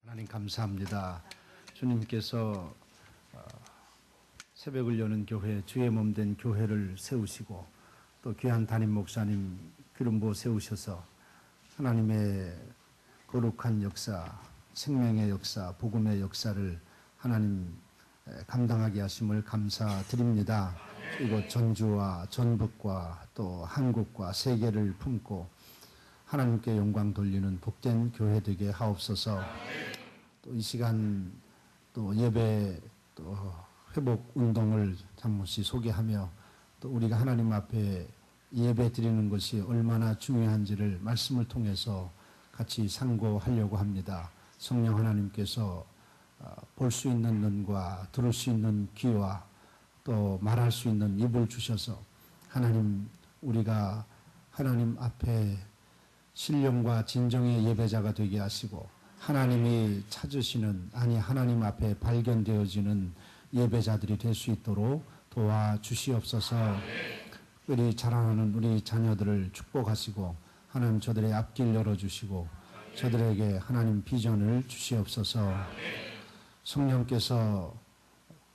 하나님 감사합니다. 주님께서 새벽을 여는 교회, 주의 몸된 교회를 세우시고 또 귀한 담임 목사님 기름 부어 세우셔서 하나님의 거룩한 역사, 생명의 역사, 복음의 역사를 하나님 감당하게 하심을 감사드립니다. 이곳 전주와 전북과 또 한국과 세계를 품고 하나님께 영광 돌리는 복된 교회 되게 하옵소서. 또 이 시간 또 예배 또 회복 운동을 잠시 소개하며 또 우리가 하나님 앞에 예배 드리는 것이 얼마나 중요한지를 말씀을 통해서 같이 상고하려고 합니다. 성령 하나님께서 볼 수 있는 눈과 들을 수 있는 귀와 또 말할 수 있는 입을 주셔서 하나님 우리가 하나님 앞에 신령과 진정의 예배자가 되게 하시고 하나님이 찾으시는 하나님 앞에 발견되어지는 예배자들이 될 수 있도록 도와주시옵소서. 우리 자라나는 우리 자녀들을 축복하시고 하나님 저들의 앞길 열어주시고 저들에게 하나님 비전을 주시옵소서. 성령께서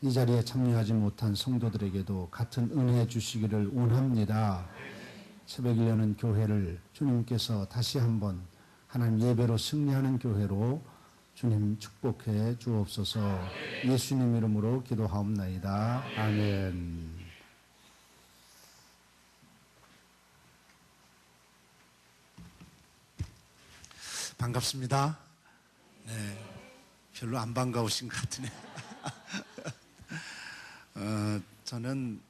이 자리에 참여하지 못한 성도들에게도 같은 은혜 주시기를 원합니다. 새벽을 여는 교회를 주님께서 다시 한번 하나님 예배로 승리하는 교회로 주님 축복해 주옵소서. 예수님 이름으로 기도하옵나이다. 아멘. 반갑습니다. 네, 별로 안 반가우신 것 같으네. 저는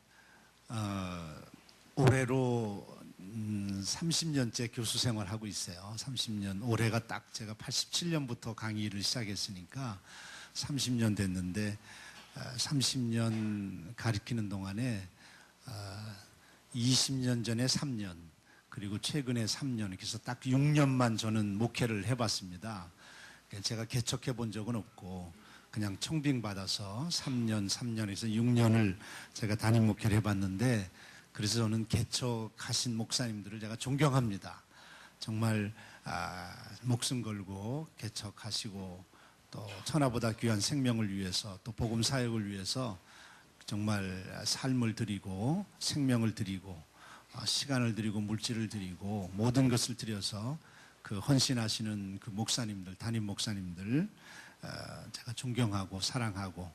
올해로 30년째 교수 생활하고 있어요. 30년, 올해가 딱 제가 87년부터 강의를 시작했으니까 30년 됐는데 30년 가르치는 동안에 20년 전에 3년 그리고 최근에 3년 이렇게 해서 딱 6년만 저는 목회를 해봤습니다. 제가 개척해 본 적은 없고 그냥 청빙받아서 3년에서 6년을 제가 담임 목회를 해봤는데 그래서 저는 개척하신 목사님들을 제가 존경합니다. 정말 목숨 걸고 개척하시고 또 천하보다 귀한 생명을 위해서 또 복음 사역을 위해서 정말 삶을 드리고 생명을 드리고 시간을 드리고 물질을 드리고 모든 것을 드려서 그 헌신하시는 그 목사님들, 담임 목사님들 제가 존경하고 사랑하고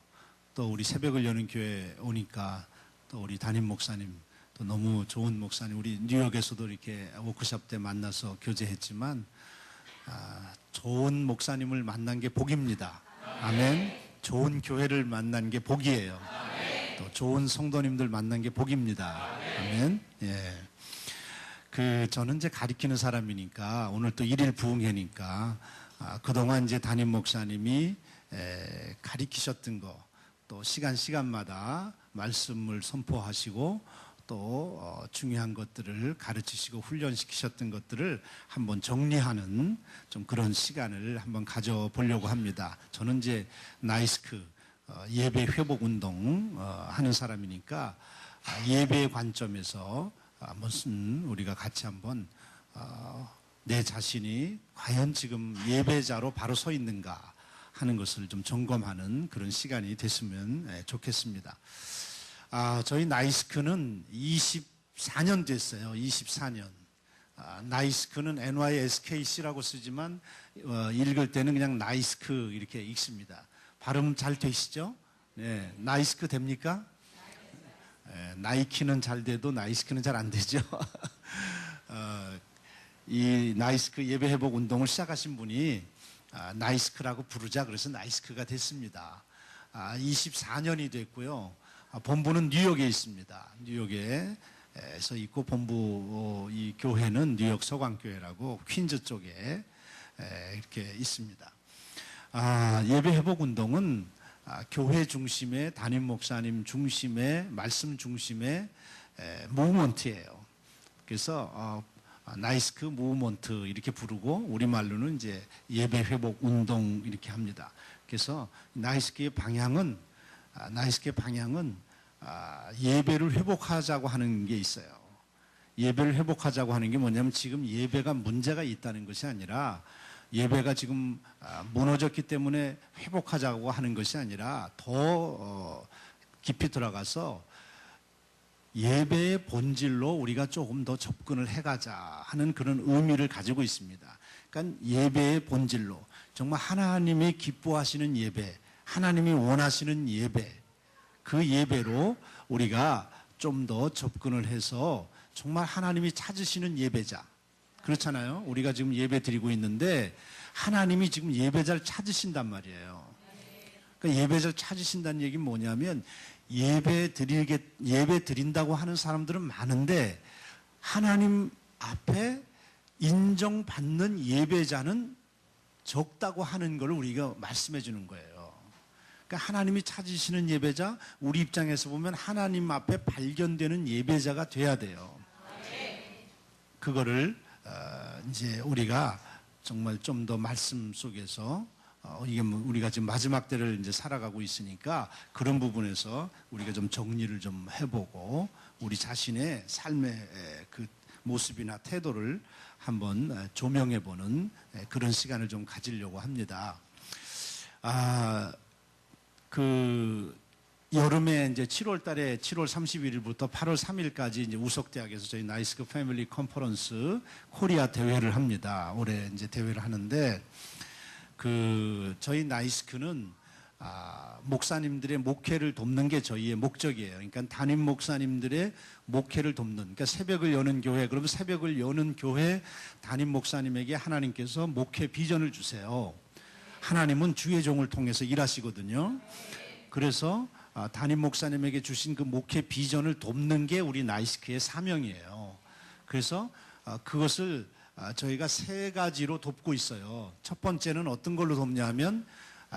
또 우리 새벽을 여는 교회 오니까 또 우리 담임 목사님 또 너무 좋은 목사님, 우리 뉴욕에서도 이렇게 워크숍 때 만나서 교제했지만 좋은 목사님을 만난 게 복입니다. 아멘. 좋은 교회를 만난 게 복이에요. 또 좋은 성도님들 만난 게 복입니다. 아멘. 예. 저는 이제 가리키는 사람이니까 오늘 또 일일 부흥회니까 그동안 이제 담임 목사님이 가리키셨던 거 또 시간마다 말씀을 선포하시고 또 중요한 것들을 가르치시고 훈련시키셨던 것들을 한번 정리하는 좀 그런 시간을 한번 가져보려고 합니다. 저는 이제 나이스크 예배 회복 운동 하는 사람이니까 예배의 관점에서 무슨 우리가 같이 한번 내 자신이 과연 지금 예배자로 바로 서 있는가 하는 것을 좀 점검하는 그런 시간이 됐으면 좋겠습니다. 저희 나이스크는 24년 됐어요. 24년. 나이스크는 NYSKC라고 쓰지만 읽을 때는 그냥 나이스크 이렇게 읽습니다. 발음 잘 되시죠? 네, 나이스크 됩니까? 나이키는 잘 돼도 나이스크는 잘 안 되죠. 이 나이스크 예배 회복 운동을 시작하신 분이 나이스크라고 부르자 그래서 나이스크가 됐습니다. 24년이 됐고요. 본부는 뉴욕에 있습니다. 뉴욕에서 있고 본부 이 교회는 뉴욕 서강교회라고 퀸즈 쪽에 이렇게 있습니다. 예배 회복 운동은 교회 중심의 담임 목사님 중심의 말씀 중심의 무브먼트예요. 그래서 나이스크 무브먼트 이렇게 부르고 우리말로는 이제 예배 회복 운동 이렇게 합니다. 그래서 나이스크의 방향은 예배를 회복하자고 하는 게 있어요. 예배를 회복하자고 하는 게 뭐냐면 지금 예배가 문제가 있다는 것이 아니라 예배가 지금 무너졌기 때문에 회복하자고 하는 것이 아니라 더 깊이 들어가서 예배의 본질로 우리가 조금 더 접근을 해가자 하는 그런 의미를 가지고 있습니다. 그러니까 예배의 본질로 정말 하나님이 기뻐하시는 예배, 하나님이 원하시는 예배, 그 예배로 우리가 좀 더 접근을 해서 정말 하나님이 찾으시는 예배자. 그렇잖아요. 우리가 지금 예배 드리고 있는데 하나님이 지금 예배자를 찾으신단 말이에요. 그러니까 예배자를 찾으신다는 얘기는 뭐냐면 예배 드린다고 하는 사람들은 많은데 하나님 앞에 인정받는 예배자는 적다고 하는 걸 우리가 말씀해 주는 거예요. 그러니까 하나님이 찾으시는 예배자, 우리 입장에서 보면 하나님 앞에 발견되는 예배자가 돼야 돼요. 그거를 이제 우리가 정말 좀 더 말씀 속에서 이게 뭐 우리가 지금 마지막 때를 이제 살아가고 있으니까 그런 부분에서 우리가 좀 정리를 좀 해보고 우리 자신의 삶의 그 모습이나 태도를 한번 조명해보는 그런 시간을 좀 가지려고 합니다. 그 여름에 이제 7월 달에 7월 31일부터 8월 3일까지 이제 우석대학에서 저희 나이스크 패밀리 컨퍼런스 코리아 대회를 합니다. 올해 이제 대회를 하는데 그 저희 나이스크는 목사님들의 목회를 돕는 게 저희의 목적이에요. 그러니까 담임 목사님들의 목회를 돕는, 그러니까 새벽을 여는 교회, 그러면 새벽을 여는 교회 담임 목사님에게 하나님께서 목회 비전을 주세요. 하나님은 주의 종을 통해서 일하시거든요. 그래서 담임 목사님에게 주신 그 목회 비전을 돕는 게 우리 나이스크의 사명이에요. 그래서 그것을 저희가 세 가지로 돕고 있어요. 첫 번째는 어떤 걸로 돕냐면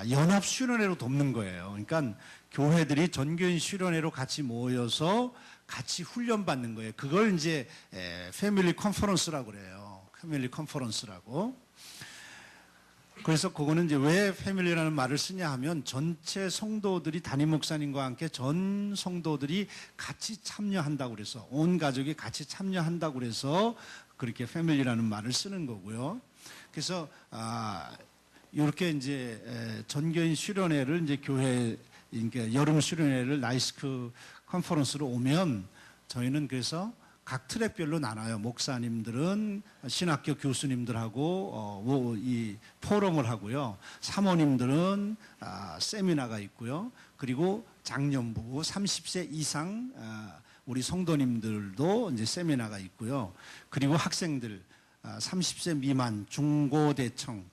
연합 수련회로 돕는 거예요. 그러니까 교회들이 전교인 수련회로 같이 모여서 같이 훈련 받는 거예요. 그걸 이제 패밀리 컨퍼런스라고 그래요. 패밀리 컨퍼런스라고. 그래서 그거는 이제 왜 패밀리라는 말을 쓰냐 하면 전체 성도들이 담임 목사님과 함께 전 성도들이 같이 참여한다고 그래서 온 가족이 같이 참여한다고 그래서 그렇게 패밀리라는 말을 쓰는 거고요. 그래서 이렇게 이제 전교인 수련회를 이제 교회 그러니까 여름 수련회를 나이스크 컨퍼런스로 오면 저희는 그래서 각 트랙별로 나눠요. 목사님들은 신학교 교수님들하고 이 포럼을 하고요. 사모님들은 세미나가 있고요. 그리고 장년부 30세 이상 우리 성도님들도 이제 세미나가 있고요. 그리고 학생들 30세 미만 중고대청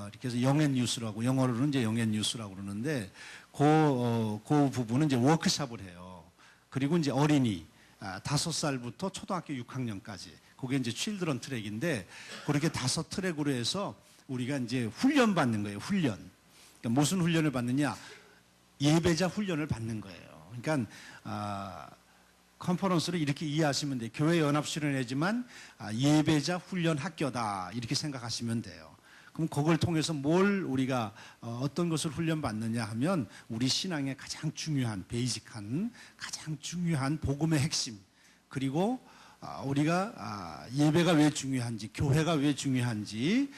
이렇게 해서 영앤뉴스라고 영어로는 이제 영앤뉴스라고 그러는데 그 부분은 이제 워크숍을 해요. 그리고 이제 어린이 5살부터 초등학교 6학년까지 그게 이제 칠드런 트랙인데 그렇게 5트랙으로 해서 우리가 이제 훈련 받는 거예요. 훈련. 그러니까 무슨 훈련을 받느냐? 예배자 훈련을 받는 거예요. 그러니까 컨퍼런스를 이렇게 이해하시면 돼요. 교회 연합 수련회지만 예배자 훈련 학교다 이렇게 생각하시면 돼요. 그럼 그걸 통해서 뭘 우리가 어떤 것을 훈련받느냐 하면 우리 신앙의 가장 중요한 베이직한 가장 중요한 복음의 핵심 그리고 우리가 예배가 왜 중요한지 교회가 왜 중요한지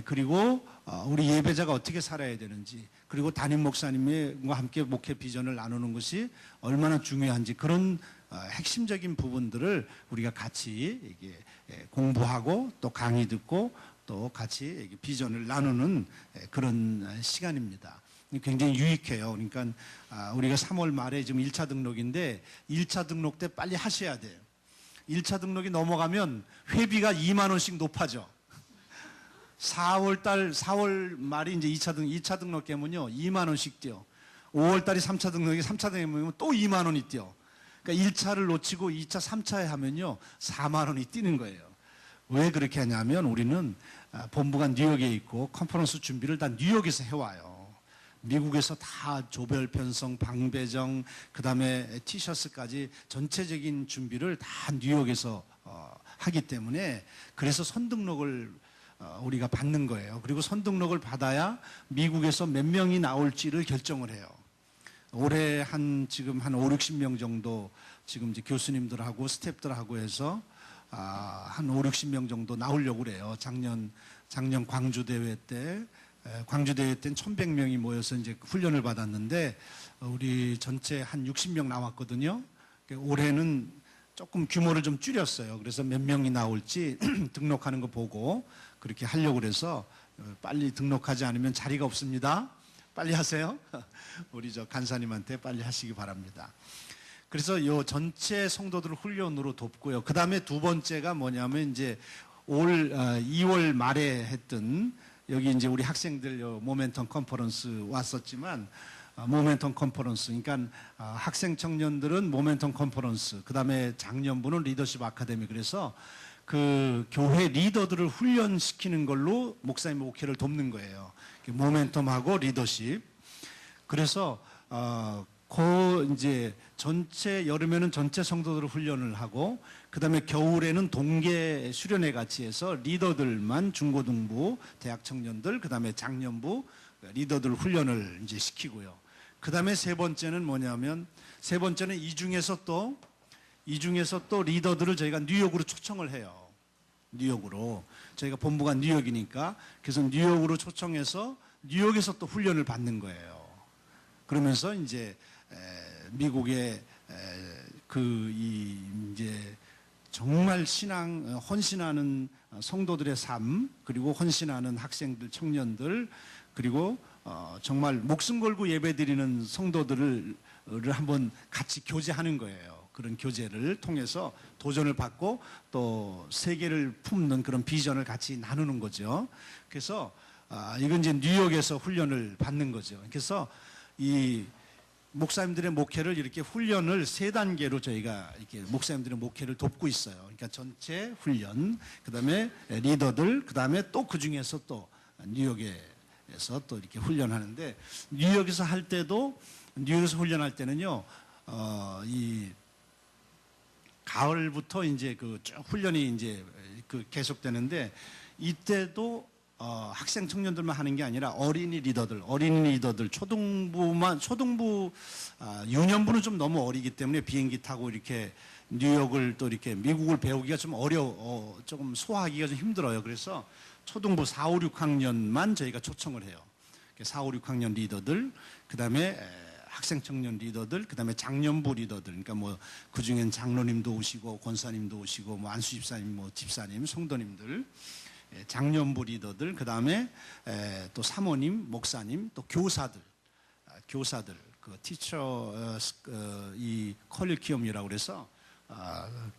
그리고 우리 예배자가 어떻게 살아야 되는지 그리고 담임 목사님과 함께 목회 비전을 나누는 것이 얼마나 중요한지 그런 핵심적인 부분들을 우리가 같이 이게 공부하고 또 강의 듣고 또 같이 비전을 나누는 그런 시간입니다. 굉장히 유익해요. 그러니까 우리가 3월 말에 지금 1차 등록인데 1차 등록 때 빨리 하셔야 돼요. 1차 등록이 넘어가면 회비가 2만 원씩 높아져. 4월 말이 이제 2차 등록 깨면요 2만 원씩 뛰어. 5월 달이 3차 등록이 3차 등록이면 또 2만 원이 뛰어. 그러니까 1차를 놓치고 2차, 3차에 하면요 4만 원이 뛰는 거예요. 왜 그렇게 하냐면 우리는 본부가 뉴욕에 있고 컨퍼런스 준비를 다 뉴욕에서 해와요. 미국에서 다 조별 편성, 방배정, 그 다음에 티셔츠까지 전체적인 준비를 다 뉴욕에서 하기 때문에 그래서 선등록을 우리가 받는 거예요. 그리고 선등록을 받아야 미국에서 몇 명이 나올지를 결정을 해요. 올해 지금 한 5, 60명 정도 지금 이제 교수님들하고 스태프들하고 해서 한 5, 60명 정도 나오려고 그래요. 작년 작년 광주 대회 때 1,100명이 모여서 이제 훈련을 받았는데 우리 전체 한 60명 나왔거든요. 올해는 조금 규모를 좀 줄였어요. 그래서 몇 명이 나올지 등록하는 거 보고 그렇게 하려고 그래서 빨리 등록하지 않으면 자리가 없습니다. 빨리 하세요. 우리 저 간사님한테 빨리 하시기 바랍니다. 그래서 요 전체 성도들을 훈련으로 돕고요. 그 다음에 두 번째가 뭐냐면 이제 올 2월 말에 했던 여기 이제 우리 학생들 모멘텀 컨퍼런스 왔었지만 모멘텀 컨퍼런스, 그러니까 학생 청년들은 모멘텀 컨퍼런스, 그 다음에 작년부는 리더십 아카데미. 그래서 그 교회 리더들을 훈련시키는 걸로 목사님 목회를 돕는 거예요. 모멘텀하고 리더십. 그래서 이제 전체 여름에는 전체 성도들을 훈련을 하고 그 다음에 겨울에는 동계 수련회 같이 해서 리더들만 중고등부, 대학 청년들, 그 다음에 작년부 리더들 훈련을 이제 시키고요. 그 다음에 세 번째는 뭐냐면 세 번째는 이 중에서 또 리더들을 저희가 뉴욕으로 초청을 해요. 뉴욕으로 저희가 본부가 뉴욕이니까 그래서 뉴욕으로 초청해서 뉴욕에서 또 훈련을 받는 거예요. 그러면서 이제 미국의 이제 정말 헌신하는 성도들의 삶, 그리고 헌신하는 학생들, 청년들, 그리고 정말 목숨 걸고 예배드리는 성도들을 한번 같이 교제하는 거예요. 그런 교제를 통해서 도전을 받고 또 세계를 품는 그런 비전을 같이 나누는 거죠. 그래서 이건 이제 뉴욕에서 훈련을 받는 거죠. 그래서 이 목사님들의 목회를 이렇게 훈련을 세 단계로 저희가 이렇게 목사님들의 목회를 돕고 있어요. 그러니까 전체 훈련, 그 다음에 리더들, 그 다음에 또 그 중에서 또 뉴욕에서 또 이렇게 훈련하는데 뉴욕에서 훈련할 때는요, 이 가을부터 이제 그 쭉 훈련이 이제 그 계속되는데 이때도 학생 청년들만 하는 게 아니라 어린이 리더들 초등부 유년부는 좀 너무 어리기 때문에 비행기 타고 이렇게 뉴욕을 또 이렇게 미국을 배우기가 좀 조금 소화하기가 좀 힘들어요. 그래서 초등부 4, 5, 6학년만 저희가 초청을 해요. 4, 5, 6학년 리더들, 그 다음에 학생 청년 리더들, 그 다음에 장년부 리더들, 그러니까 뭐 그 중엔 장로님도 오시고 권사님도 오시고 뭐 안수 집사님, 뭐 집사님, 성도님들, 장년부 리더들, 그 다음에 또 사모님, 목사님, 또 교사들, 그 티처 이 컬리키엄이라고 그래서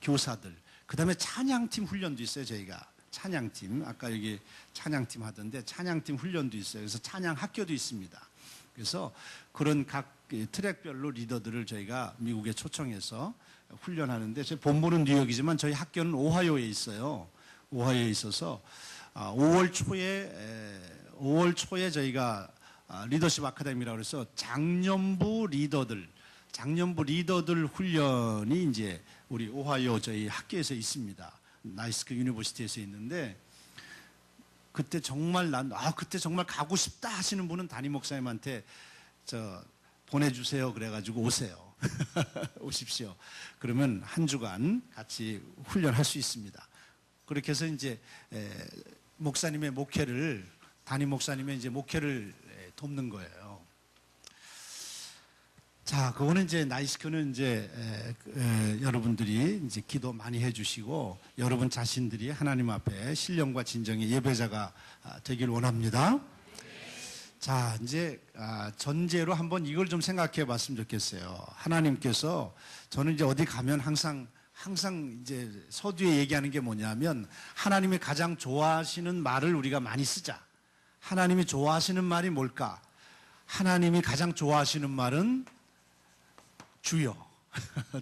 교사들, 그 다음에 찬양팀 훈련도 있어요. 저희가 찬양팀, 아까 여기 찬양팀 하던데 찬양팀 훈련도 있어요. 그래서 찬양 학교도 있습니다. 그래서 그런 각 트랙별로 리더들을 저희가 미국에 초청해서 훈련하는데 저희 본부는 뉴욕이지만 저희 학교는 오하이오에 있어요. 오하이오에 있어서 5월 초에 저희가 리더십 아카데미라고 해서 작년부 리더들 훈련이 이제 우리 오하이오 저희 학교에서 있습니다. 나이스크 유니버시티에서 있는데 그때 정말 그때 정말 가고 싶다 하시는 분은 담임 목사님한테 보내주세요. 그래가지고 오세요. 오십시오. 그러면 한 주간 같이 훈련할 수 있습니다. 그렇게 해서 이제 목사님의 목회를 담임 목사님의 이제 목회를 돕는 거예요. 자, 그거는 이제 나이스크는 이제 여러분들이 이제 기도 많이 해주시고 여러분 자신들이 하나님 앞에 신령과 진정의 예배자가 되길 원합니다. 자, 이제 전제로 한번 이걸 좀 생각해 봤으면 좋겠어요. 하나님께서 저는 이제 어디 가면 항상 이제 서두에 얘기하는 게 뭐냐면 하나님이 가장 좋아하시는 말을 우리가 많이 쓰자. 하나님이 좋아하시는 말이 뭘까? 하나님이 가장 좋아하시는 말은 주여.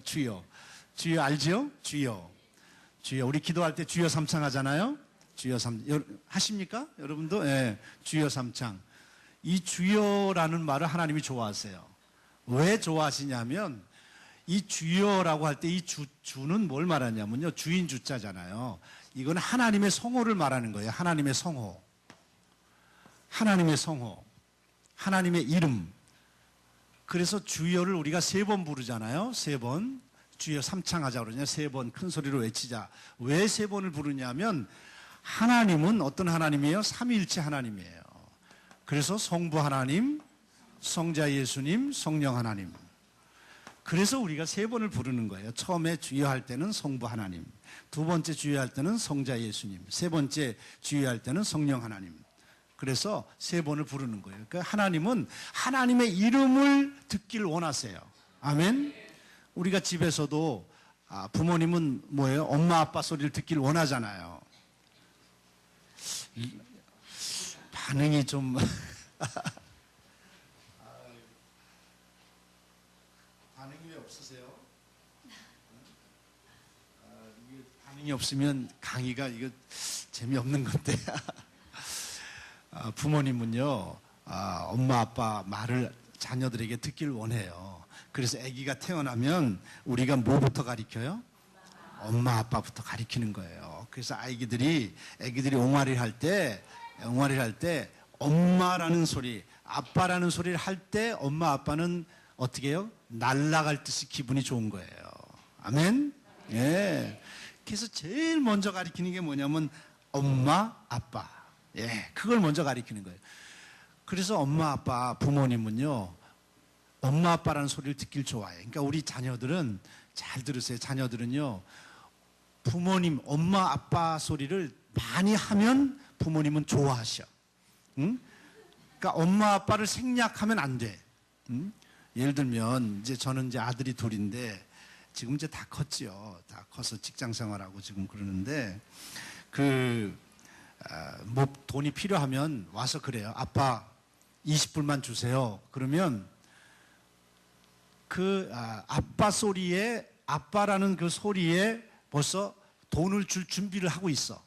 주여 알지요? 주여. 우리 기도할 때 주여 삼창 하잖아요. 주여 하십니까? 여러분도? 예. 주여 삼창. 이 주여라는 말을 하나님이 좋아하세요. 왜 좋아하시냐면 이 주여라고 할 때 이 주는 뭘 말하냐면요. 주인 주자잖아요. 이건 하나님의 성호를 말하는 거예요. 하나님의 성호. 하나님의 이름. 그래서 주여를 우리가 3번 부르잖아요. 3번. 주여 삼창하자 그러냐. 3번 큰 소리로 외치자. 왜 3번을 부르냐면 하나님은 어떤 하나님이에요? 삼위일체 하나님이에요. 그래서 성부 하나님, 성자 예수님, 성령 하나님. 그래서 우리가 세 번을 부르는 거예요. 처음에 주여할 때는 성부 하나님, 두 번째 주여할 때는 성자 예수님, 세 번째 주여할 때는 성령 하나님. 그래서 세 번을 부르는 거예요. 그러니까 하나님은 하나님의 이름을 듣기를 원하세요. 아멘. 우리가 집에서도 부모님은 뭐예요? 엄마 아빠 소리를 듣기를 원하잖아요. 반응이 좀 반응이 왜 없으세요? 이게 반응이 없으면 강의가 이거 재미없는 건데. 부모님은요, 엄마 아빠 말을 자녀들에게 듣기를 원해요. 그래서 아기가 태어나면 우리가 뭐부터 가르쳐요? 엄마 아빠부터 가르치는 거예요. 그래서 아기들이 옹알이를 할 때 엄마라는 소리, 아빠라는 소리를 할 때 엄마 아빠는 어떻게 해요? 날아갈 듯이 기분이 좋은 거예요. 아멘? 예. 그래서 제일 먼저 가르치는 게 뭐냐면 엄마 아빠. 예, 그걸 먼저 가르치는 거예요. 그래서 엄마 아빠 부모님은요, 엄마 아빠라는 소리를 듣길 좋아해요. 그러니까 우리 자녀들은 잘 들으세요. 자녀들은요, 부모님 엄마 아빠 소리를 많이 하면 부모님은 좋아하셔. 응? 그러니까 엄마 아빠를 생략하면 안 돼. 응? 예를 들면 이제 저는 이제 아들이 둘인데 지금 이제 다 컸지요. 다 커서 직장 생활하고 지금 그러는데 뭐 돈이 필요하면 와서 그래요. 아빠 20불만 주세요. 그러면 아빠 소리에, 아빠라는 그 소리에 벌써 돈을 줄 준비를 하고 있어.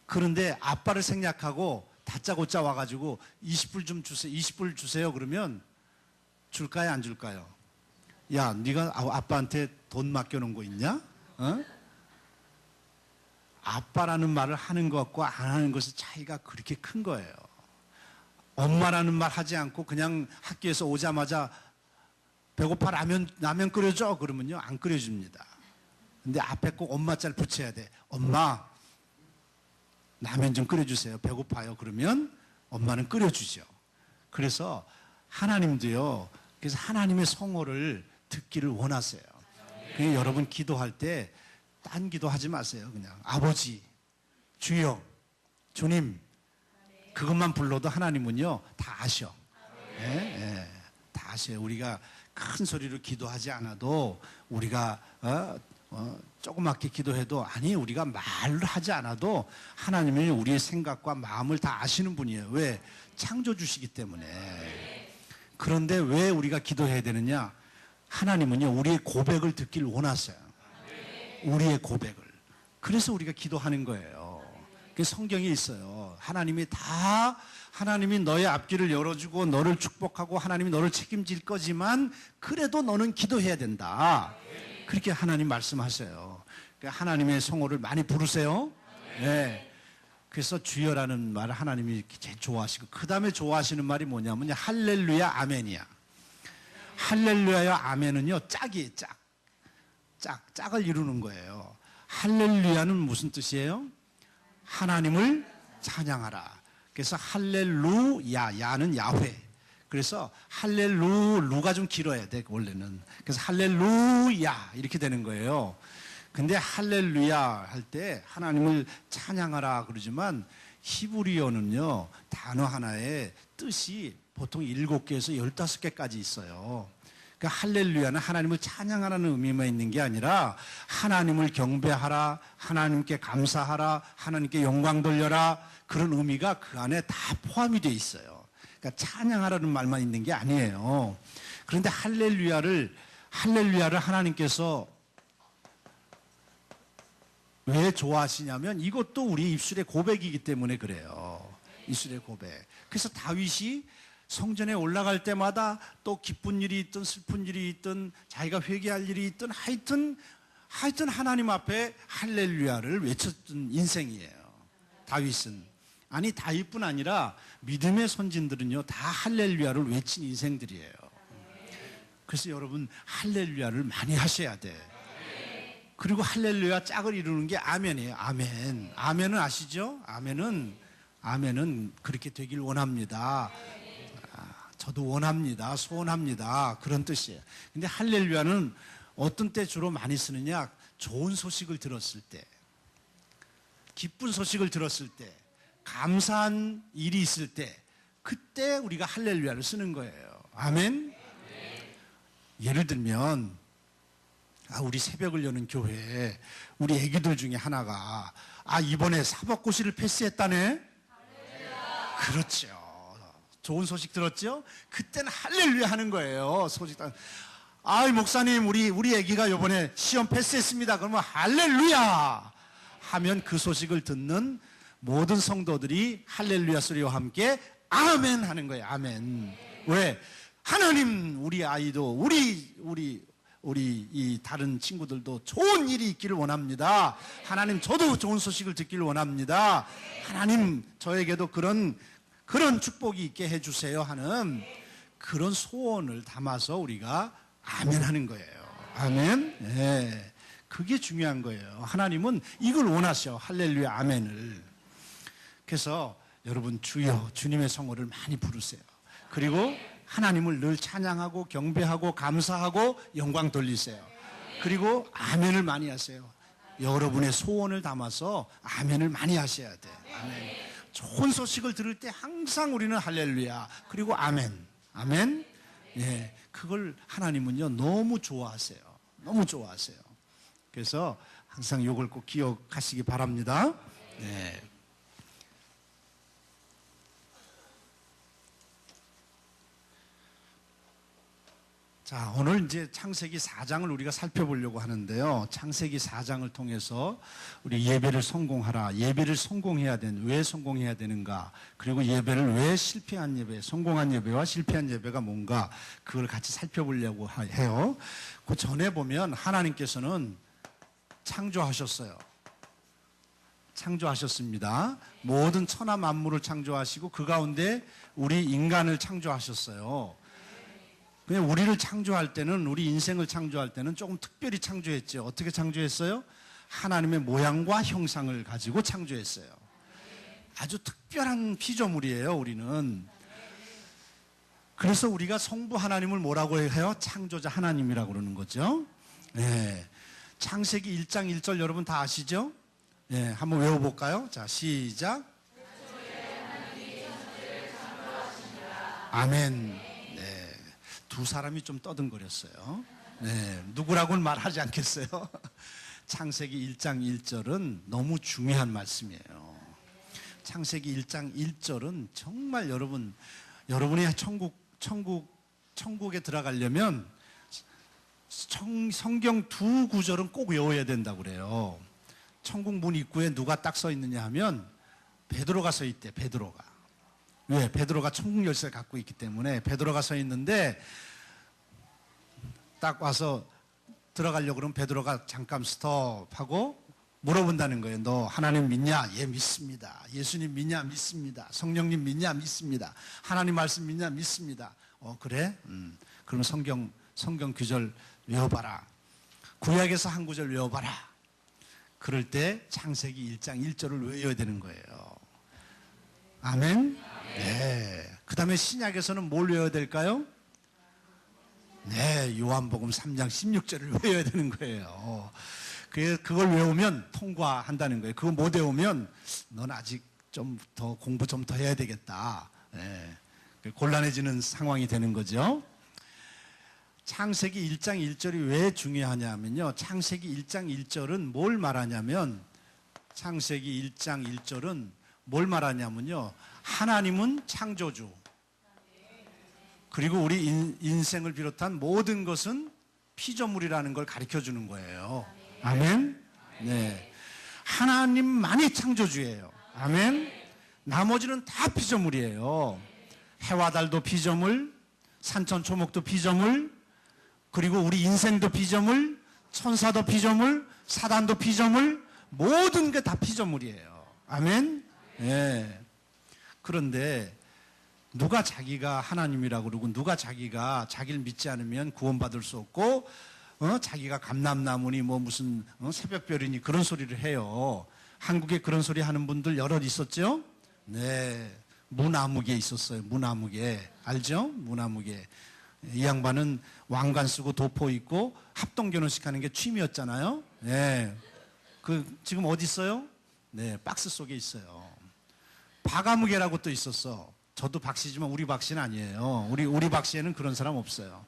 그런데 아빠를 생략하고 다짜고짜 와가지고 20불 좀 주세요. 20불 주세요. 그러면 줄까요? 안 줄까요? 야, 네가 아빠한테 돈 맡겨놓은 거 있냐? 아빠라는 말을 하는 것과 안 하는 것의 차이가 그렇게 큰 거예요. 엄마라는 말 하지 않고 그냥 학교에서 오자마자 배고파 라면 끓여줘 그러면요 안 끓여줍니다. 근데 앞에 꼭 엄마 짤 붙여야 돼. 엄마 라면 좀 끓여주세요. 배고파요. 그러면 엄마는 끓여주죠. 그래서 하나님도요. 그래서 하나님의 성호를 듣기를 원하세요. 그래서 여러분 기도할 때 딴 기도하지 마세요. 그냥 아버지, 주여, 주님 그것만 불러도 하나님은요 다 아셔. 예, 예, 다 아셔요. 우리가 큰 소리로 기도하지 않아도 우리가 조그맣게 기도해도 아니 우리가 말을 하지 않아도 하나님은 우리의 생각과 마음을 다 아시는 분이에요. 왜? 창조주시기 때문에. 그런데 왜 우리가 기도해야 되느냐? 하나님은요 우리의 고백을 듣기를 원하세요. 우리의 고백을. 그래서 우리가 기도하는 거예요. 성경에 있어요. 하나님이 너의 앞길을 열어주고 너를 축복하고 하나님이 너를 책임질 거지만 그래도 너는 기도해야 된다. 그렇게 하나님 말씀하세요. 그러니까 하나님의 성호를 많이 부르세요. 네. 그래서 주여라는 말을 하나님이 제일 좋아하시고 그 다음에 좋아하시는 말이 뭐냐면 할렐루야 아멘이야. 할렐루야와 아멘은요 짝이에요. 짝을 이루는 거예요. 할렐루야는 무슨 뜻이에요? 하나님을 찬양하라. 그래서 할렐루야, 야는 야훼. 그래서 루가 좀 길어야 돼 원래는. 그래서 할렐루야 이렇게 되는 거예요. 근데 할렐루야 할 때 하나님을 찬양하라 그러지만 히브리어는요 단어 하나에 뜻이 보통 7개에서 15개까지 있어요. 그러니까 할렐루야는 하나님을 찬양하라는 의미만 있는 게 아니라 하나님을 경배하라, 하나님께 감사하라, 하나님께 영광 돌려라 그런 의미가 그 안에 다 포함이 되어 있어요. 그러니까 찬양하라는 말만 있는 게 아니에요. 그런데 할렐루야를 하나님께서 왜 좋아하시냐면 이것도 우리 입술의 고백이기 때문에 그래요. 입술의 고백. 그래서 다윗이 성전에 올라갈 때마다 또 기쁜 일이 있든 슬픈 일이 있든 자기가 회개할 일이 있든 하여튼 하나님 앞에 할렐루야를 외쳤던 인생이에요. 다윗은. 아니 다윗뿐 아니라 믿음의 선진들은요 다 할렐루야를 외친 인생들이에요. 그래서 여러분 할렐루야를 많이 하셔야 돼. 그리고 할렐루야 짝을 이루는 게 아멘이에요. 아멘. 아멘은 아시죠? 아멘은 그렇게 되길 원합니다. 저도 원합니다. 소원합니다. 그런 뜻이에요. 근데 할렐루야는 어떤 때 주로 많이 쓰느냐? 좋은 소식을 들었을 때, 기쁜 소식을 들었을 때, 감사한 일이 있을 때, 그때 우리가 할렐루야를 쓰는 거예요. 아멘? 예를 들면 우리 새벽을 여는 교회에 우리 애기들 중에 하나가 이번에 사법고시를 패스했다네. 그렇죠. 좋은 소식 들었죠? 그때는 할렐루야 하는 거예요. 소식. 목사님 우리 애기가 이번에 시험 패스했습니다. 그러면 할렐루야 하면 그 소식을 듣는 모든 성도들이 할렐루야 소리와 함께 아멘 하는 거예요. 아멘. 왜? 하나님 우리 아이도 우리 이 다른 친구들도 좋은 일이 있기를 원합니다. 하나님 저도 좋은 소식을 듣기를 원합니다. 하나님 저에게도 그런 축복이 있게 해주세요 하는 그런 소원을 담아서 우리가 아멘 하는 거예요. 아멘. 네. 그게 중요한 거예요. 하나님은 이걸 원하셔. 할렐루야 아멘을. 그래서 여러분 주여 주님의 성호를 많이 부르세요. 그리고 하나님을 늘 찬양하고 경배하고 감사하고 영광 돌리세요. 그리고 아멘을 많이 하세요. 여러분의 소원을 담아서 아멘을 많이 하셔야 돼. 아멘. 좋은 소식을 들을 때 항상 우리는 할렐루야 그리고 아멘. 아멘. 예, 그걸 하나님은요 너무 좋아하세요. 너무 좋아하세요. 그래서 항상 이걸 꼭 기억하시기 바랍니다. 네. 자, 오늘 이제 창세기 4장을 우리가 살펴보려고 하는데요. 창세기 4장을 통해서 우리 예배를 성공하라. 예배를 왜 성공해야 되는가? 그리고 예배를 왜 실패한 예배, 성공한 예배와 실패한 예배가 뭔가? 그걸 같이 살펴보려고 해요. 그 전에 보면 하나님께서는 창조하셨어요. 창조하셨습니다. 모든 천하 만물을 창조하시고 그 가운데 우리 인간을 창조하셨어요. 그냥 우리를 창조할 때는, 우리 인생을 창조할 때는 조금 특별히 창조했죠. 어떻게 창조했어요? 하나님의 모양과 형상을 가지고 창조했어요. 아주 특별한 피조물이에요, 우리는. 그래서 우리가 성부 하나님을 뭐라고 해요? 창조자 하나님이라고 그러는 거죠. 네. 창세기 1장 1절 여러분 다 아시죠? 네, 한번 외워볼까요? 자, 시작. 아멘. 두 사람이 좀 떠듬거렸어요. 네, 누구라고는 말하지 않겠어요. 창세기 1장 1절은 너무 중요한 말씀이에요. 창세기 1장 1절은 정말 여러분이 천국에 들어가려면 성경 두 구절은 꼭 외워야 된다고 그래요. 천국 문 입구에 누가 딱 서 있느냐 하면 베드로가 서 있대. 베드로가. 왜? 베드로가 천국 열쇠를 갖고 있기 때문에 베드로가 서 있는데 딱 와서 들어가려고 그러면 베드로가 잠깐 스톱하고 물어본다는 거예요. 너 하나님 믿냐? 예, 믿습니다. 예수님 믿냐? 믿습니다. 성령님 믿냐? 믿습니다. 하나님 말씀 믿냐? 믿습니다. 그래? 그럼 성경 규절 외워봐라. 구약에서 한 구절 외워봐라. 그럴 때 창세기 1장 1절을 외워야 되는 거예요. 아멘? 네. 그 다음에 신약에서는 뭘 외워야 될까요? 네, 요한복음 3장 16절을 외워야 되는 거예요. 그걸 외우면 통과한다는 거예요. 그거 못 외우면 넌 아직 좀 더 공부 좀 더 해야 되겠다. 네. 곤란해지는 상황이 되는 거죠. 창세기 1장 1절이 왜 중요하냐면요. 창세기 1장 1절은 뭘 말하냐면 창세기 1장 1절은 뭘 말하냐면요. 하나님은 창조주. 그리고 우리 인생을 비롯한 모든 것은 피조물이라는 걸 가르쳐 주는 거예요. 아멘? 네. 하나님만이 창조주예요. 아멘? 나머지는 다 피조물이에요. 해와 달도 피조물, 산천초목도 피조물, 그리고 우리 인생도 피조물, 천사도 피조물, 사단도 피조물, 모든 게 다 피조물이에요. 아멘? 네. 그런데 누가 자기가 하나님이라고 그러고 누가 자기가 자기를 믿지 않으면 구원받을 수 없고 자기가 감람나무니 뭐 무슨 새벽별이니 그런 소리를 해요. 한국에 그런 소리 하는 분들 여럿 있었죠? 네. 무나무개 있었어요. 무나무개. 알죠? 무나무개. 이 양반은 왕관 쓰고 도포 입고 합동 결혼식 하는 게 취미였잖아요. 네. 지금 어디 있어요? 네. 박스 속에 있어요. 바가무개라고 또 있었어. 저도 박씨지만 우리 박씨는 아니에요. 우리 박씨에는 그런 사람 없어요.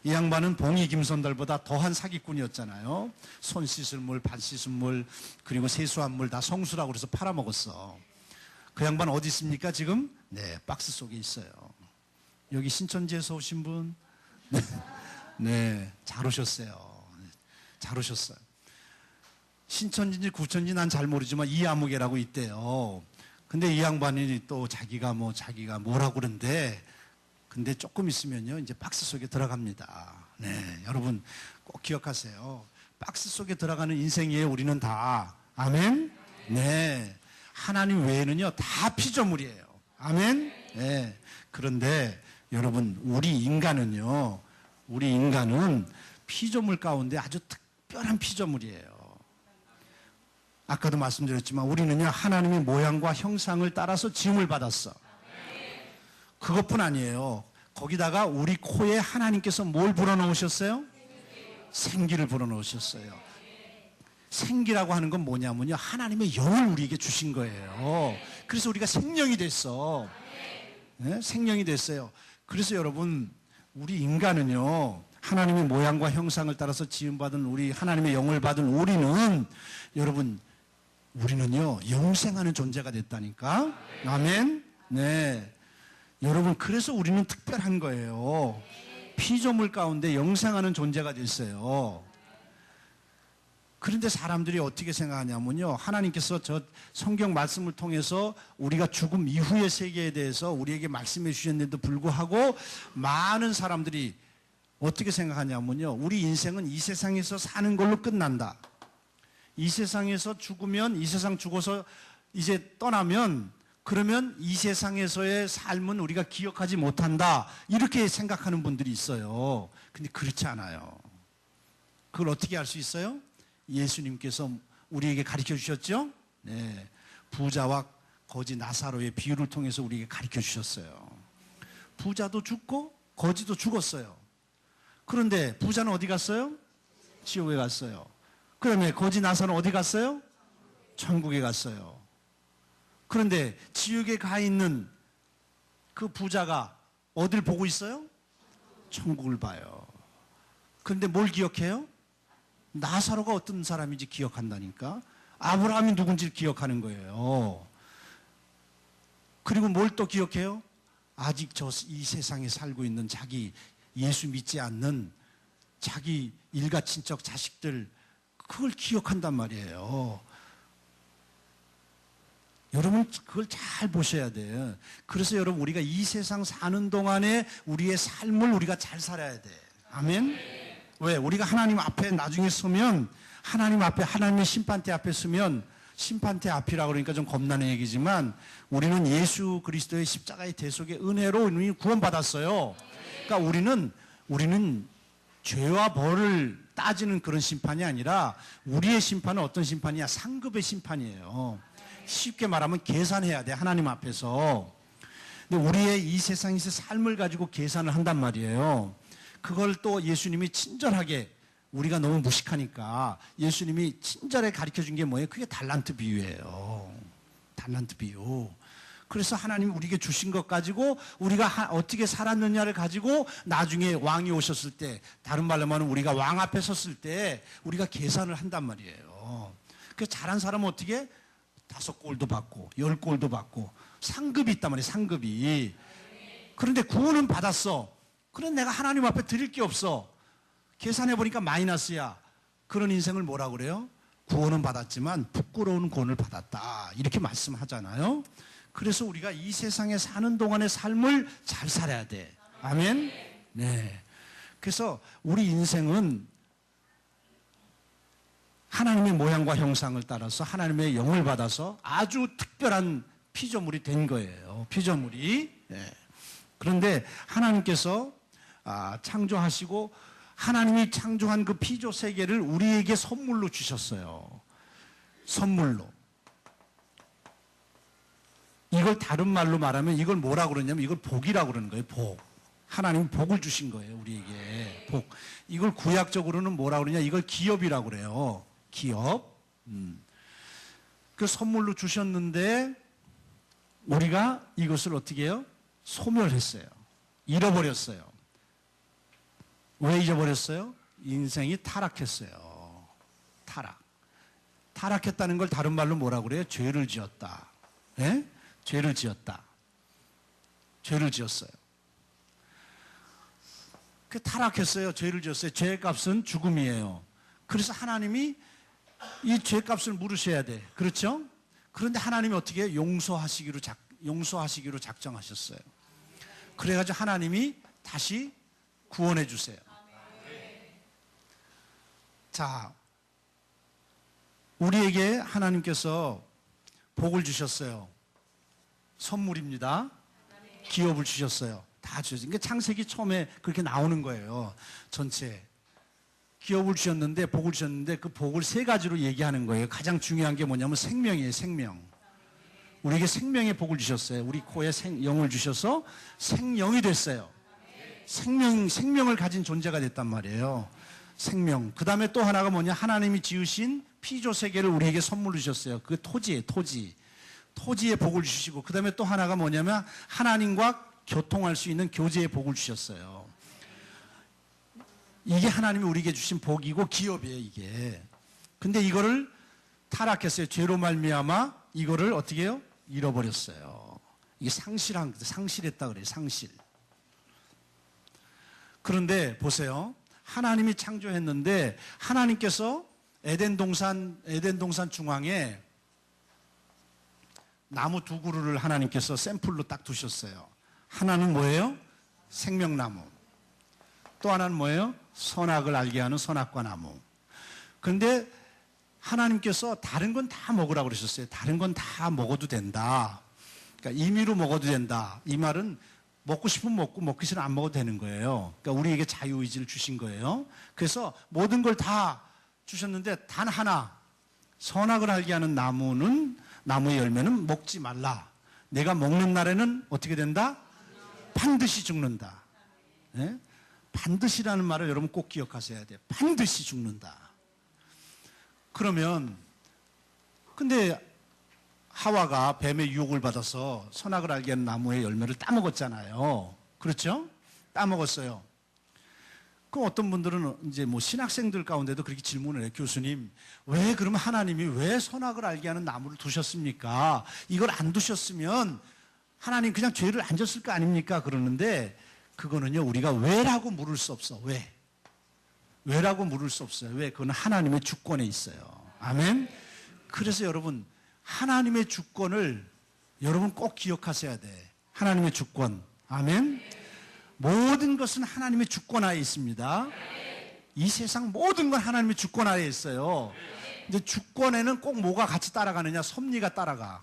이 양반은 봉이 김선달보다 더한 사기꾼이었잖아요. 손 씻을 물, 발 씻은 물, 그리고 세수한 물 다 성수라고 그래서 팔아먹었어. 그 양반 어디 있습니까 지금? 네, 박스 속에 있어요. 여기 신천지에서 오신 분? 네, 잘 오셨어요. 잘 오셨어요. 신천지인지 구천지 난 잘 모르지만 이아무개라고 있대요. 근데 이 양반이 또 자기가 뭐라고 그러는데, 근데 조금 있으면요, 이제 박스 속에 들어갑니다. 네, 여러분 꼭 기억하세요. 박스 속에 들어가는 인생이에요, 우리는 다. 아멘? 네. 하나님 외에는요, 다 피조물이에요. 아멘? 네. 그런데 여러분, 우리 인간은 피조물 가운데 아주 특별한 피조물이에요. 아까도 말씀드렸지만 우리는요, 하나님의 모양과 형상을 따라서 지음을 받았어. 그것뿐 아니에요. 거기다가 우리 코에 하나님께서 뭘 불어넣으셨어요? 생기를 불어넣으셨어요. 생기라고 하는 건 뭐냐면요, 하나님의 영을 우리에게 주신 거예요. 그래서 우리가 생명이 됐어. 네? 생명이 됐어요. 그래서 여러분, 우리 인간은요, 하나님의 모양과 형상을 따라서 지음받은 우리, 하나님의 영을 받은 우리는요, 영생하는 존재가 됐다니까. 아멘? 네. 여러분, 그래서 우리는 특별한 거예요. 피조물 가운데 영생하는 존재가 됐어요. 그런데 사람들이 어떻게 생각하냐면요, 하나님께서 저 성경 말씀을 통해서 우리가 죽음 이후의 세계에 대해서 우리에게 말씀해 주셨는데도 불구하고 많은 사람들이 어떻게 생각하냐면요, 우리 인생은 이 세상에서 사는 걸로 끝난다. 이 세상에서 죽으면, 이 세상 죽어서 이제 떠나면, 그러면 이 세상에서의 삶은 우리가 기억하지 못한다, 이렇게 생각하는 분들이 있어요. 근데 그렇지 않아요. 그걸 어떻게 알 수 있어요? 예수님께서 우리에게 가르쳐 주셨죠? 네. 부자와 거지 나사로의 비유를 통해서 우리에게 가르쳐 주셨어요. 부자도 죽고 거지도 죽었어요. 그런데 부자는 어디 갔어요? 지옥에 갔어요. 그러면 거지 나사로는 어디 갔어요? 천국에 갔어요. 그런데 지옥에 가 있는 그 부자가 어딜 보고 있어요? 천국을 봐요. 그런데 뭘 기억해요? 나사로가 어떤 사람인지 기억한다니까. 아브라함이 누군지를 기억하는 거예요. 그리고 뭘 또 기억해요? 아직 이 세상에 살고 있는 자기 예수 믿지 않는 자기 일가 친척 자식들, 그걸 기억한단 말이에요. 여러분, 그걸 잘 보셔야 돼요. 그래서 여러분, 우리가 이 세상 사는 동안에 우리의 삶을 우리가 잘 살아야 돼. 아멘? 왜? 우리가 하나님 앞에 나중에 서면, 하나님 앞에, 하나님의 심판대 앞에 서면, 심판대 앞이라 그러니까 좀 겁나는 얘기지만, 우리는 예수 그리스도의 십자가의 대속의 은혜로 우리는 구원받았어요. 그러니까 우리는 죄와 벌을 따지는 그런 심판이 아니라, 우리의 심판은 어떤 심판이야? 상급의 심판이에요. 쉽게 말하면 계산해야 돼, 하나님 앞에서. 근데 우리의 이 세상에서 삶을 가지고 계산을 한단 말이에요. 그걸 또 예수님이 친절하게, 우리가 너무 무식하니까 예수님이 친절하게 가르쳐 준 게 뭐예요? 그게 달란트 비유예요. 달란트 비유. 그래서 하나님이 우리에게 주신 것 가지고 우리가 어떻게 살았느냐를 가지고 나중에 왕이 오셨을 때, 다른 말로 하면 우리가 왕 앞에 섰을 때 우리가 계산을 한단 말이에요. 그래서 잘한 사람은 어떻게? 5골도 받고 10골도 받고 상급이 있단 말이에요. 상급이. 그런데 구원은 받았어. 그런데 내가 하나님 앞에 드릴 게 없어. 계산해보니까 마이너스야. 그런 인생을 뭐라 그래요? 구원은 받았지만 부끄러운 구원을 받았다, 이렇게 말씀하잖아요. 그래서 우리가 이 세상에 사는 동안의 삶을 잘 살아야 돼. 아멘? 네. 그래서 우리 인생은 하나님의 모양과 형상을 따라서 하나님의 영을 받아서 아주 특별한 피조물이 된 거예요. 피조물이. 네. 그런데 하나님께서 창조하시고 하나님이 창조한 그 피조 세계를 우리에게 선물로 주셨어요. 선물로. 이걸 다른 말로 말하면 이걸 뭐라고 그러냐면 이걸 복이라고 그러는 거예요. 복. 하나님이 복을 주신 거예요. 우리에게. 복. 이걸 구약적으로는 뭐라고 그러냐. 이걸 기업이라고 그래요. 기업. 그 선물로 주셨는데 우리가 이것을 어떻게 해요? 소멸했어요. 잃어버렸어요. 왜 잊어버렸어요? 인생이 타락했어요. 타락. 타락했다는 걸 다른 말로 뭐라고 그래요? 죄를 지었다. 예? 죄를 지었다. 죄를 지었어요. 그 타락했어요. 죄를 지었어요. 죄의 값은 죽음이에요. 그래서 하나님이 이 죄값을 물으셔야 돼. 그렇죠? 그런데 하나님이 어떻게 해요? 용서하시기로 작정하셨어요. 그래가지고 하나님이 다시 구원해 주세요. 자, 우리에게 하나님께서 복을 주셨어요. 선물입니다. 기업을 주셨어요. 다 주셨어요. 그러니까 창세기 처음에 그렇게 나오는 거예요. 전체. 기업을 주셨는데, 복을 주셨는데, 그 복을 세 가지로 얘기하는 거예요. 가장 중요한 게 뭐냐면 생명이에요, 생명. 우리에게 생명의 복을 주셨어요. 우리 코에 영을 주셔서 생명이 됐어요. 생명을 가진 존재가 됐단 말이에요. 생명. 그 다음에 또 하나가 뭐냐? 하나님이 지으신 피조 세계를 우리에게 선물로 주셨어요. 그 토지예요, 토지. 토지의 복을 주시고, 그 다음에 또 하나가 뭐냐면 하나님과 교통할 수 있는 교제의 복을 주셨어요. 이게 하나님이 우리에게 주신 복이고 기업이에요, 이게. 근데 이거를 타락했어요. 죄로 말미암아 이거를 어떻게 해요? 잃어버렸어요. 이게 상실했다 그래요, 상실. 그런데 보세요. 하나님이 창조했는데 하나님께서 에덴 동산 중앙에 나무 두 그루를 하나님께서 샘플로 딱 두셨어요. 하나는 뭐예요? 생명나무. 또 하나는 뭐예요? 선악을 알게 하는 선악과 나무. 그런데 하나님께서 다른 건 다 먹으라고 그러셨어요. 다른 건 다 먹어도 된다. 그러니까 임의로 먹어도 된다. 이 말은 먹고 싶으면 먹고 먹기 싫으면 안 먹어도 되는 거예요. 그러니까 우리에게 자유의지를 주신 거예요. 그래서 모든 걸 다 주셨는데 단 하나, 선악을 알게 하는 나무의 열매는 먹지 말라. 내가 먹는 날에는 어떻게 된다? 반드시 죽는다. 네? 반드시라는 말을 여러분 꼭 기억하셔야 돼요. 반드시 죽는다. 그러면 근데 하와가 뱀의 유혹을 받아서 선악을 알게 하는 나무의 열매를 따먹었잖아요. 그렇죠? 따먹었어요. 그럼 어떤 분들은 이제 뭐 신학생들 가운데도 그렇게 질문을 해요. 교수님, 왜 그러면 하나님이 왜 선악을 알게 하는 나무를 두셨습니까? 이걸 안 두셨으면 하나님 그냥 죄를 안 졌을 거 아닙니까? 그러는데 그거는요, 우리가 왜라고 물을 수 없어. 왜? 왜라고 물을 수 없어요. 왜? 그건 하나님의 주권에 있어요. 아멘? 그래서 여러분, 하나님의 주권을 여러분 꼭 기억하셔야 돼. 하나님의 주권. 아멘? 모든 것은 하나님의 주권 하에 있습니다. 이 세상 모든 건 하나님의 주권 하에 있어요. 근데 주권에는 꼭 뭐가 같이 따라가느냐? 섭리가 따라가.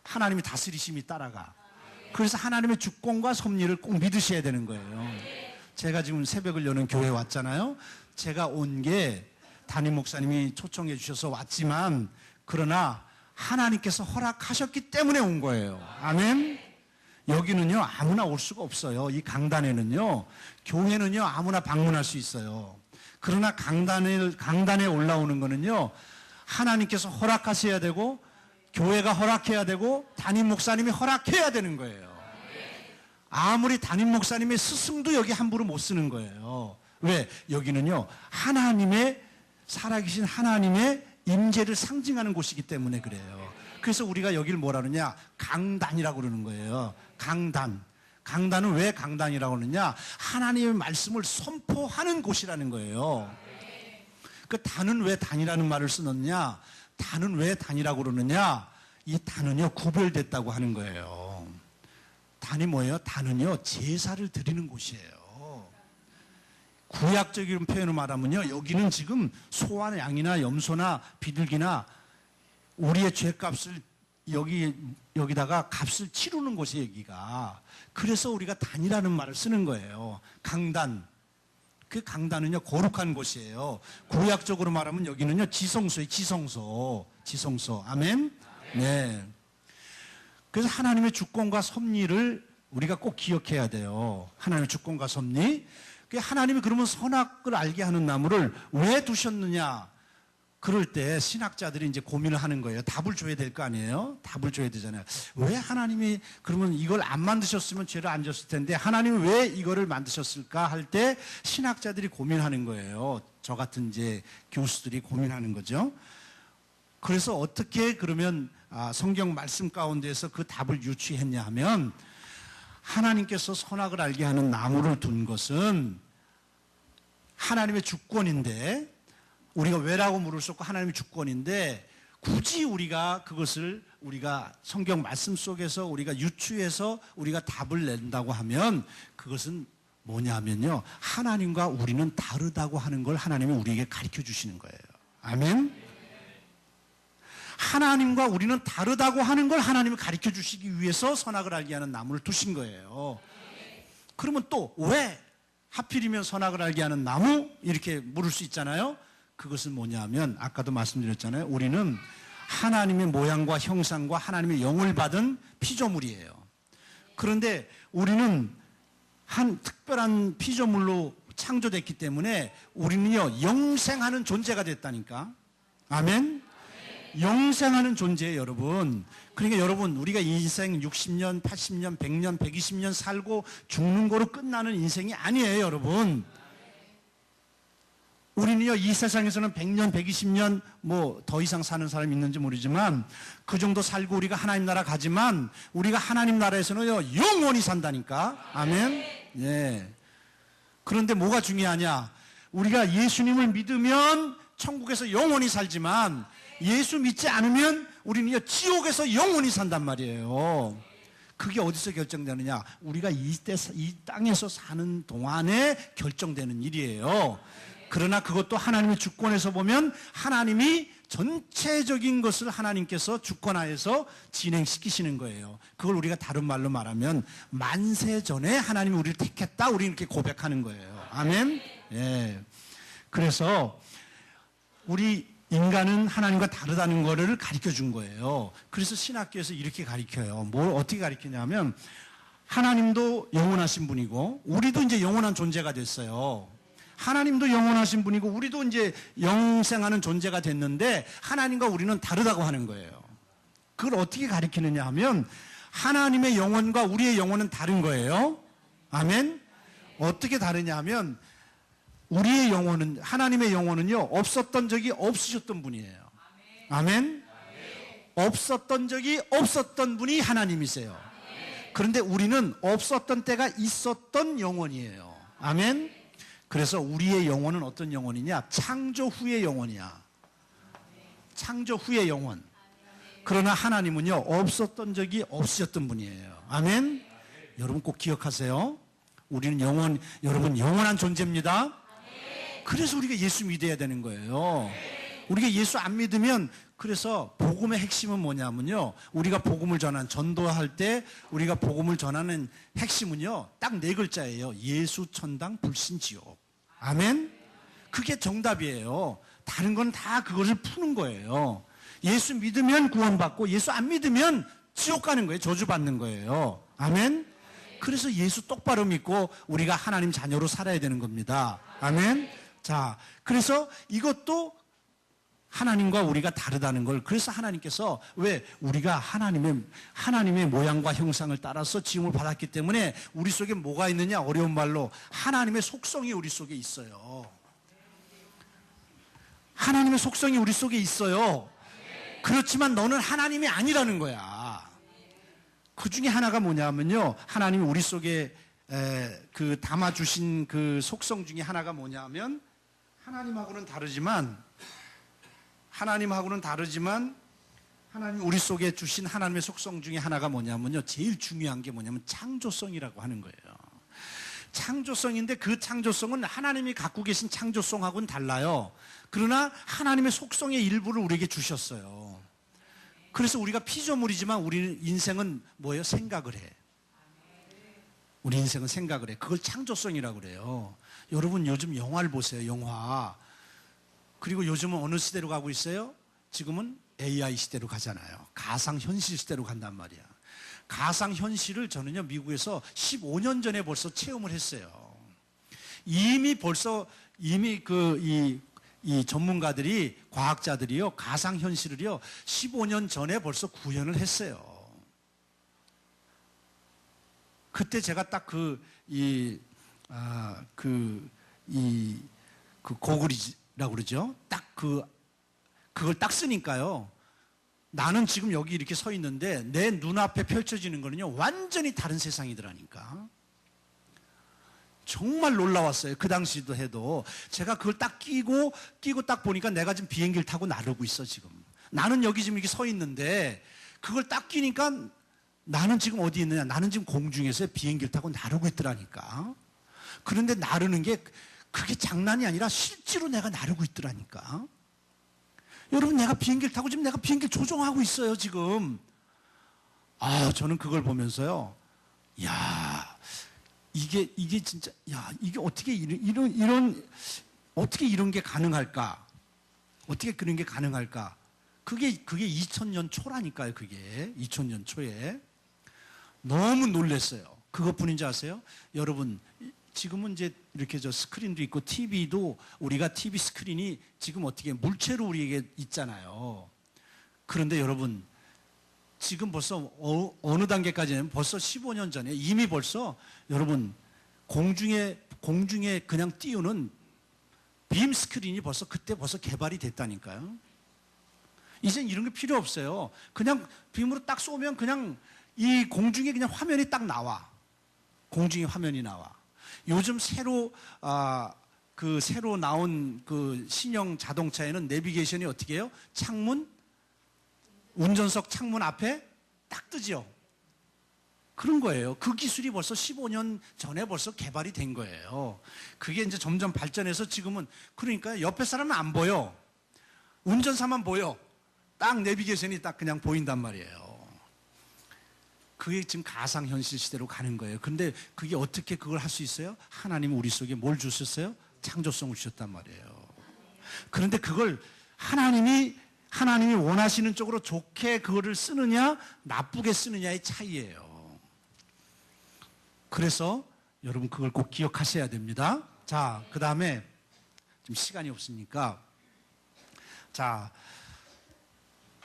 하나님이 다스리심이 따라가. 그래서 하나님의 주권과 섭리를 꼭 믿으셔야 되는 거예요. 제가 지금 새벽을 여는 교회에 왔잖아요. 제가 온 게 담임 목사님이 초청해 주셔서 왔지만 그러나 하나님께서 허락하셨기 때문에 온 거예요. 아멘? 여기는요, 아무나 올 수가 없어요. 이 강단에는요, 교회는요, 아무나 방문할 수 있어요. 그러나 강단에 올라오는 거는요, 하나님께서 허락하셔야 되고, 교회가 허락해야 되고, 담임 목사님이 허락해야 되는 거예요. 아무리 담임 목사님의 스승도 여기 함부로 못 쓰는 거예요. 왜? 여기는요, 살아계신 하나님의 임재를 상징하는 곳이기 때문에 그래요. 그래서 우리가 여기를 뭐라 그러냐? 강단이라고 그러는 거예요. 강단. 강단은 왜 강단이라고 그러느냐? 하나님의 말씀을 선포하는 곳이라는 거예요. 그 단은 왜 단이라는 말을 쓰느냐? 단은 왜 단이라고 그러느냐? 이 단은요, 구별됐다고 하는 거예요. 단이 뭐예요? 단은요, 제사를 드리는 곳이에요. 구약적인 표현을 말하면요, 여기는 지금 소와 양이나 염소나 비둘기나 우리의 죄값을 여기다가 값을 치르는 곳이 여기가. 그래서 우리가 단이라는 말을 쓰는 거예요. 강단. 그 강단은요 거룩한 곳이에요. 구약적으로 말하면 여기는요 지성소예요. 지성소. 아멘. 네. 그래서 하나님의 주권과 섭리를 우리가 꼭 기억해야 돼요. 하나님의 주권과 섭리. 하나님이 그러면 선악을 알게 하는 나무를 왜 두셨느냐? 그럴 때 신학자들이 이제 고민을 하는 거예요. 답을 줘야 될 거 아니에요? 답을 줘야 되잖아요. 왜 하나님이 그러면 이걸 안 만드셨으면 죄를 안 졌을 텐데 하나님이 왜 이거를 만드셨을까 할 때 신학자들이 고민하는 거예요. 저 같은 이제 교수들이 고민하는 거죠. 그래서 어떻게 그러면 성경 말씀 가운데에서 그 답을 유추했냐 하면 하나님께서 선악을 알게 하는 나무를 둔 것은 하나님의 주권인데 우리가 왜라고 물을 수 없고 하나님의 주권인데 굳이 우리가 그것을 우리가 성경 말씀 속에서 우리가 유추해서 우리가 답을 낸다고 하면 그것은 뭐냐면요. 하나님과 우리는 다르다고 하는 걸 하나님이 우리에게 가르쳐 주시는 거예요. 아멘. 하나님과 우리는 다르다고 하는 걸 하나님이 가르쳐 주시기 위해서 선악을 알게 하는 나무를 두신 거예요. 그러면 또 왜 하필이면 선악을 알게 하는 나무? 이렇게 물을 수 있잖아요. 그것은 뭐냐면 아까도 말씀드렸잖아요. 우리는 하나님의 모양과 형상과 하나님의 영을 받은 피조물이에요. 그런데 우리는 한 특별한 피조물로 창조됐기 때문에 우리는요 영생하는 존재가 됐다니까. 아멘. 영생하는 존재예요, 여러분. 그러니까 여러분, 우리가 인생 60년, 80년, 100년, 120년 살고 죽는 거로 끝나는 인생이 아니에요, 여러분. 우리는요, 이 세상에서는 100년, 120년, 뭐, 더 이상 사는 사람이 있는지 모르지만, 그 정도 살고 우리가 하나님 나라 가지만, 우리가 하나님 나라에서는요, 영원히 산다니까. 아멘? 예. 그런데 뭐가 중요하냐? 우리가 예수님을 믿으면 천국에서 영원히 살지만, 예수 믿지 않으면 우리는요 지옥에서 영원히 산단 말이에요. 그게 어디서 결정되느냐? 우리가 이 땅에서 사는 동안에 결정되는 일이에요. 그러나 그것도 하나님의 주권에서 보면 하나님이 전체적인 것을 하나님께서 주권하에서 진행시키시는 거예요. 그걸 우리가 다른 말로 말하면 만세 전에 하나님이 우리를 택했다. 우리 이렇게 고백하는 거예요. 아멘. 예. 그래서 우리 인간은 하나님과 다르다는 거를 가르쳐 준 거예요. 그래서 신학교에서 이렇게 가르쳐요. 뭘 어떻게 가르치냐면 하나님도 영원하신 분이고 우리도 이제 영원한 존재가 됐어요. 하나님도 영원하신 분이고 우리도 이제 영생하는 존재가 됐는데 하나님과 우리는 다르다고 하는 거예요. 그걸 어떻게 가르치느냐 하면 하나님의 영혼과 우리의 영혼은 다른 거예요. 아멘. 어떻게 다르냐 하면 우리의 영혼은, 하나님의 영혼은요, 없었던 적이 없으셨던 분이에요. 아멘? 없었던 적이 없었던 분이 하나님이세요. 그런데 우리는 없었던 때가 있었던 영혼이에요. 아멘? 그래서 우리의 영혼은 어떤 영혼이냐? 창조 후의 영혼이야. 창조 후의 영혼. 그러나 하나님은요, 없었던 적이 없으셨던 분이에요. 아멘? 여러분 꼭 기억하세요. 우리는 여러분 영원한 존재입니다. 그래서 우리가 예수 믿어야 되는 거예요. 우리가 예수 안 믿으면, 그래서 복음의 핵심은 뭐냐면요, 우리가 복음을 전도할 때 우리가 복음을 전하는 핵심은요 딱 4글자예요. 예수, 천당, 불신, 지옥. 아멘. 그게 정답이에요. 다른 건 다 그것을 푸는 거예요. 예수 믿으면 구원받고 예수 안 믿으면 지옥 가는 거예요. 저주받는 거예요. 아멘. 그래서 예수 똑바로 믿고 우리가 하나님 자녀로 살아야 되는 겁니다. 아멘. 자, 그래서 이것도 하나님과 우리가 다르다는 걸, 그래서 하나님께서 왜 우리가 하나님의 모양과 형상을 따라서 지음을 받았기 때문에 우리 속에 뭐가 있느냐? 어려운 말로 하나님의 속성이 우리 속에 있어요. 하나님의 속성이 우리 속에 있어요. 그렇지만 너는 하나님이 아니라는 거야. 그 중에 하나가 뭐냐면요, 하나님이 우리 속에 그 담아주신 그 속성 중에 하나가 뭐냐면, 하나님하고는 다르지만 하나님 우리 속에 주신 하나님의 속성 중에 하나가 뭐냐면요, 제일 중요한 게 뭐냐면 창조성이라고 하는 거예요. 창조성인데 그 창조성은 하나님이 갖고 계신 창조성하고는 달라요. 그러나 하나님의 속성의 일부를 우리에게 주셨어요. 그래서 우리가 피조물이지만 우리 인생은 뭐예요? 생각을 해. 우리 인생은 생각을 해. 그걸 창조성이라고 그래요. 여러분 요즘 영화를 보세요. 영화. 그리고 요즘은 어느 시대로 가고 있어요? 지금은 AI 시대로 가잖아요. 가상현실 시대로 간단 말이야. 가상현실을 저는요 미국에서 15년 전에 벌써 체험을 했어요. 이미 이 전문가들이, 과학자들이요 가상현실을요 15년 전에 벌써 구현을 했어요. 그때 제가 딱 고글이라고 그러죠. 그걸 딱 쓰니까요. 나는 지금 여기 이렇게 서 있는데 내 눈앞에 펼쳐지는 거는요 완전히 다른 세상이더라니까. 정말 놀라웠어요. 그 당시도 해도 제가 그걸 딱 끼고 딱 보니까 내가 지금 비행기를 타고 나르고 있어 지금. 나는 여기 지금 이렇게 서 있는데 그걸 딱 끼니까 나는 지금 어디 있느냐? 나는 지금 공중에서 비행기를 타고 나르고 있더라니까. 그런데 나르는 게 그게 장난이 아니라 실제로 내가 나르고 있더라니까. 여러분 내가 비행기를 타고 지금 내가 비행기를 조종하고 있어요 지금. 저는 그걸 보면서요. 야, 이게 진짜, 야, 이게 어떻게 어떻게 이런 게 가능할까? 어떻게 그런 게 가능할까? 그게 2000년 초라니까요. 그게 2000년 초에 너무 놀랐어요. 그것뿐인지 아세요? 여러분 지금은 이제 이렇게 스크린도 있고 TV도 우리가 TV 스크린이 지금 어떻게 물체로 우리에게 있잖아요. 그런데 여러분 지금 벌써 어느 단계까지는 벌써 15년 전에 이미 벌써 여러분 공중에 그냥 띄우는 빔 스크린이 그때 벌써 개발이 됐다니까요. 이젠 이런 게 필요 없어요. 그냥 빔으로 딱 쏘면 그냥 이 공중에 그냥 화면이 딱 나와. 공중에 화면이 나와. 요즘 새로 나온 그 신형 자동차에는 내비게이션이 어떻게 해요? 운전석 창문 앞에 딱 뜨죠. 그런 거예요. 그 기술이 벌써 15년 전에 벌써 개발이 된 거예요. 그게 이제 점점 발전해서 지금은 그러니까 옆에 사람은 안 보여. 운전사만 보여. 딱 내비게이션이 딱 그냥 보인단 말이에요. 그게 지금 가상현실 시대로 가는 거예요. 그런데 그게 어떻게 그걸 할 수 있어요? 하나님이 우리 속에 뭘 주셨어요? 창조성을 주셨단 말이에요. 그런데 그걸 하나님이 원하시는 쪽으로 좋게 그거를 쓰느냐 나쁘게 쓰느냐의 차이예요. 그래서 여러분 그걸 꼭 기억하셔야 됩니다. 자, 그 다음에 지금 시간이 없으니까 자,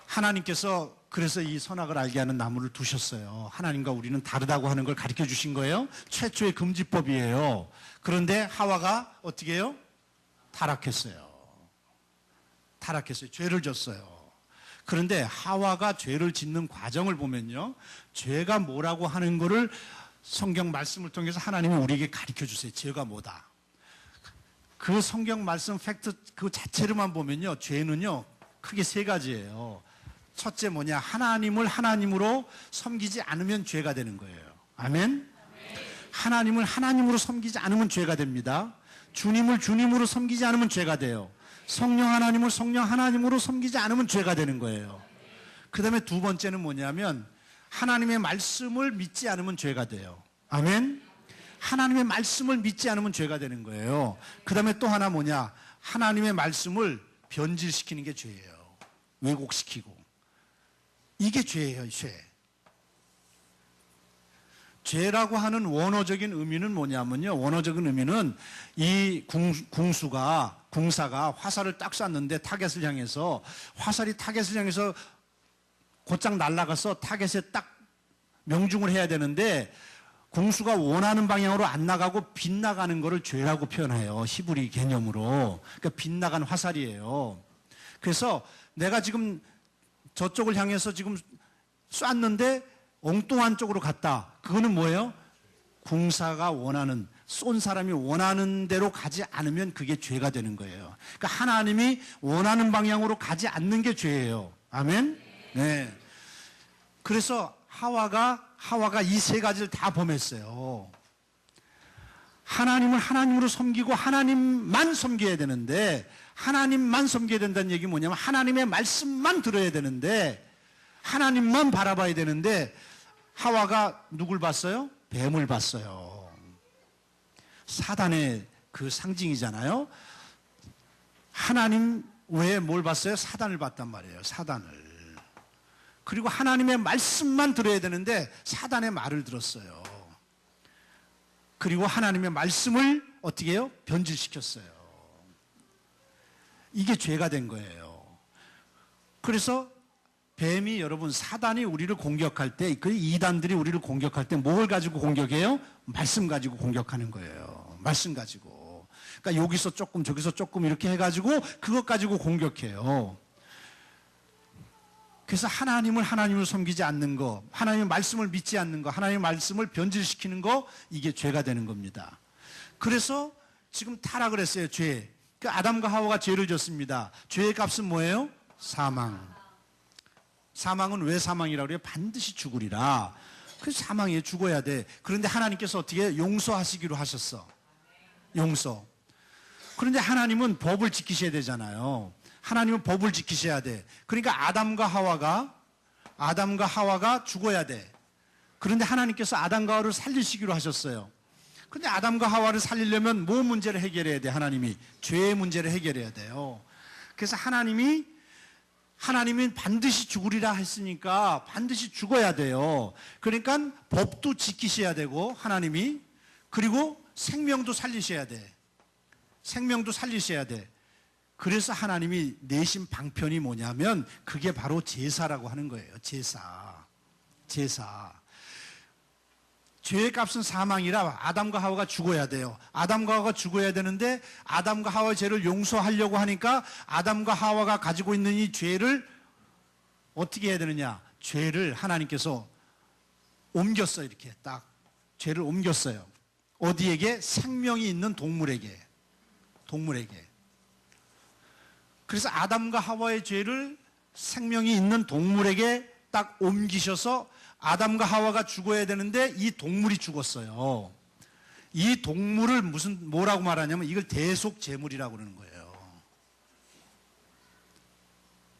하나님께서 그래서 이 선악을 알게 하는 나무를 두셨어요. 하나님과 우리는 다르다고 하는 걸 가르쳐 주신 거예요. 최초의 금지법이에요. 그런데 하와가 어떻게 해요? 타락했어요. 죄를 졌어요. 그런데 하와가 죄를 짓는 과정을 보면요. 죄가 뭐라고 하는 거를 성경 말씀을 통해서 하나님이 우리에게 가르쳐 주세요. 죄가 뭐다. 그 성경 말씀 팩트 그 자체로만 보면요. 죄는요. 크게 세 가지예요. 첫째 뭐냐? 하나님을 하나님으로 섬기지 않으면 죄가 되는 거예요. 아멘? 하나님을 하나님으로 섬기지 않으면 죄가 됩니다. 주님을 주님으로 섬기지 않으면 죄가 돼요. 성령 하나님을 성령 하나님으로 섬기지 않으면 죄가 되는 거예요. 그 다음에 두 번째는 뭐냐면 하나님의 말씀을 믿지 않으면 죄가 돼요. 아멘? 하나님의 말씀을 믿지 않으면 죄가 되는 거예요. 그 다음에 또 하나 뭐냐? 하나님의 말씀을 변질시키는 게 죄예요. 왜곡시키고. 이게 죄예요, 죄. 죄라고 하는 원어적인 의미는 뭐냐면요. 원어적인 의미는 이 궁사가 화살을 딱 쐈는데 타겟을 향해서 화살이 타겟을 향해서 곧장 날아가서 타겟에 딱 명중을 해야 되는데 궁수가 원하는 방향으로 안 나가고 빗나가는 것을 죄라고 표현해요. 히브리 개념으로. 그러니까 빗나간 화살이에요. 그래서 내가 지금 저쪽을 향해서 지금 쐈는데 엉뚱한 쪽으로 갔다. 그거는 뭐예요? 궁사가 쏜 사람이 원하는 대로 가지 않으면 그게 죄가 되는 거예요. 그러니까 하나님이 원하는 방향으로 가지 않는 게 죄예요. 아멘? 네. 그래서 하와가 이 세 가지를 다 범했어요. 하나님을 하나님으로 섬기고 하나님만 섬겨야 되는데 하나님만 섬겨야 된다는 얘기 뭐냐면 하나님의 말씀만 들어야 되는데 하나님만 바라봐야 되는데 하와가 누굴 봤어요? 뱀을 봤어요. 사단의 그 상징이잖아요. 하나님 외에 뭘 봤어요? 사단을 봤단 말이에요. 사단을. 그리고 하나님의 말씀만 들어야 되는데 사단의 말을 들었어요. 그리고 하나님의 말씀을 어떻게 해요? 변질시켰어요. 이게 죄가 된 거예요. 그래서 뱀이, 여러분, 사단이 우리를 공격할 때, 그 이단들이 우리를 공격할 때 뭘 가지고 공격해요? 말씀 가지고 공격하는 거예요. 말씀 가지고. 그러니까 여기서 조금 저기서 조금 이렇게 해가지고 그것 가지고 공격해요. 그래서 하나님을 섬기지 않는 거, 하나님의 말씀을 믿지 않는 거, 하나님의 말씀을 변질시키는 거, 이게 죄가 되는 겁니다. 그래서 지금 타락을 했어요. 죄. 그 아담과 하와가 죄를 졌습니다. 죄의 값은 뭐예요? 사망. 사망은 왜 사망이라고 그래요? 반드시 죽으리라. 그 사망에 죽어야 돼. 그런데 하나님께서 어떻게 용서하시기로 하셨어. 용서. 그런데 하나님은 법을 지키셔야 되잖아요. 하나님은 법을 지키셔야 돼. 그러니까 아담과 하와가 죽어야 돼. 그런데 하나님께서 아담과 하와를 살리시기로 하셨어요. 그런데 아담과 하와를 살리려면 뭐 문제를 해결해야 돼? 하나님이 죄의 문제를 해결해야 돼요. 그래서 하나님이 반드시 죽으리라 했으니까 반드시 죽어야 돼요. 그러니까 법도 지키셔야 되고 하나님이, 그리고 생명도 살리셔야 돼. 생명도 살리셔야 돼. 그래서 하나님이 내신 방편이 뭐냐면 그게 바로 제사라고 하는 거예요. 제사. 죄의 값은 사망이라 아담과 하와가 죽어야 돼요. 아담과 하와가 죽어야 되는데 아담과 하와의 죄를 용서하려고 하니까 아담과 하와가 가지고 있는 이 죄를 어떻게 해야 되느냐? 죄를 하나님께서 옮겼어요. 이렇게 딱 죄를 옮겼어요. 어디에게? 생명이 있는 동물에게. 그래서 아담과 하와의 죄를 생명이 있는 동물에게 딱 옮기셔서 아담과 하와가 죽어야 되는데 이 동물이 죽었어요. 이 동물을 뭐라고 말하냐면 이걸 대속제물이라고 그러는 거예요.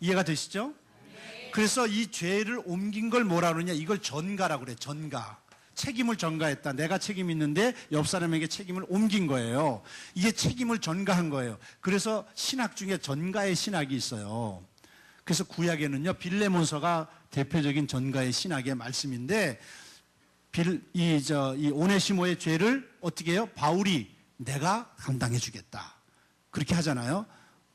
이해가 되시죠? 그래서 이 죄를 옮긴 걸 뭐라 그러냐? 이걸 전가라고 그래. 전가. 책임을 전가했다. 내가 책임 있는데 옆 사람에게 책임을 옮긴 거예요. 이게 책임을 전가한 거예요. 그래서 신학 중에 전가의 신학이 있어요. 그래서 구약에는요, 빌레몬서가 대표적인 전가의 신학의 말씀인데, 이 오네시모의 죄를 어떻게 해요? 바울이 내가 감당해 주겠다. 그렇게 하잖아요.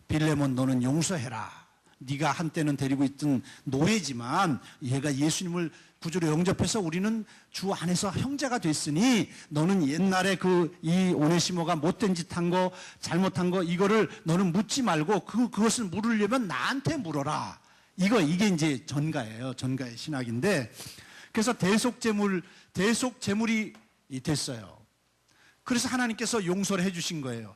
빌레몬 너는 용서해라. 네가 한때는 데리고 있던 노예지만 얘가 예수님을 구주로 영접해서 우리는 주 안에서 형제가 됐으니 너는 옛날에 이 오네시모가 못된 짓 한 거, 잘못한 거, 이거를 너는 묻지 말고 그것을 물으려면 나한테 물어라. 이게 이제 전가예요. 전가의 신학인데, 그래서 대속제물이 됐어요. 그래서 하나님께서 용서를 해주신 거예요.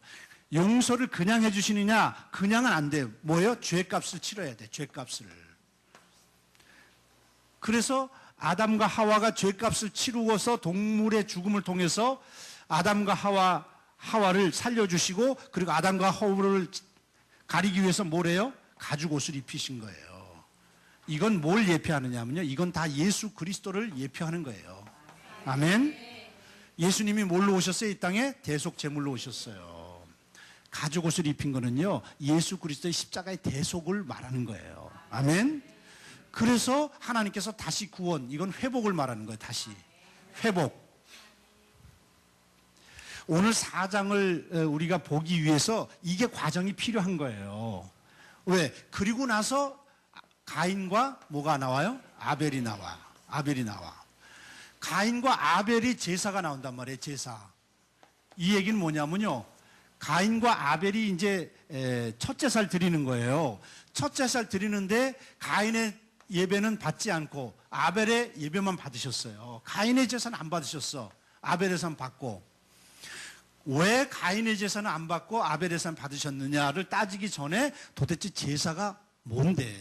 용서를 그냥 해주시느냐? 그냥은 안 돼요. 뭐예요? 죄값을 치러야 돼. 죄값을. 그래서 아담과 하와가 죄값을 치루어서 동물의 죽음을 통해서 아담과 하와를 살려주시고, 그리고 아담과 하와를 가리기 위해서 뭐래요? 가죽옷을 입히신 거예요. 이건 뭘 예표하느냐면요, 이건 다 예수 그리스도를 예표하는 거예요. 아멘. 예수님이 뭘로 오셨어요? 이 땅에 대속제물로 오셨어요. 가죽옷을 입힌 거는요, 예수 그리스도의 십자가의 대속을 말하는 거예요. 아멘. 그래서 하나님께서 다시 구원, 이건 회복을 말하는 거예요. 다시 회복. 오늘 4장을 우리가 보기 위해서 이게 과정이 필요한 거예요. 왜? 그리고 나서 가인과 뭐가 나와요? 아벨이 나와. 가인과 아벨이 제사가 나온단 말이에요. 제사. 이 얘기는 뭐냐면요, 가인과 아벨이 이제 첫 제사를 드리는 거예요. 첫 제사를 드리는데 가인의 예배는 받지 않고 아벨의 예배만 받으셨어요. 가인의 제사는 안 받으셨어. 아벨의 제사는 받고. 왜 가인의 제사는 안 받고 아벨의 제사는 받으셨느냐를 따지기 전에 도대체 제사가 뭔데?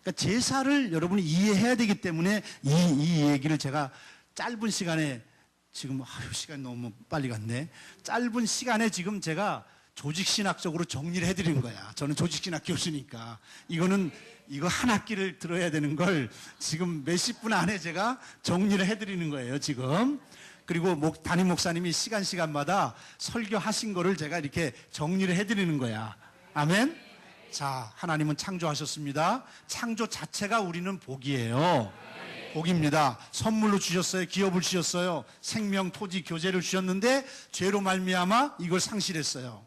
그러니까 제사를 여러분이 이해해야 되기 때문에 이 얘기를 제가 짧은 시간에, 지금 시간이 너무 빨리 갔네. 짧은 시간에 지금 제가 조직신학적으로 정리를 해드린 거야. 저는 조직신학 교수니까. 이거 한 학기를 들어야 되는 걸 지금 몇십 분 안에 제가 정리를 해드리는 거예요, 지금. 그리고 담임 목사님이 시간마다 설교하신 거를 제가 이렇게 정리를 해드리는 거야. 아멘? 자, 하나님은 창조하셨습니다. 창조 자체가 우리는 복이에요. 복입니다. 선물로 주셨어요. 기업을 주셨어요. 생명, 토지, 교제를 주셨는데 죄로 말미암아 이걸 상실했어요.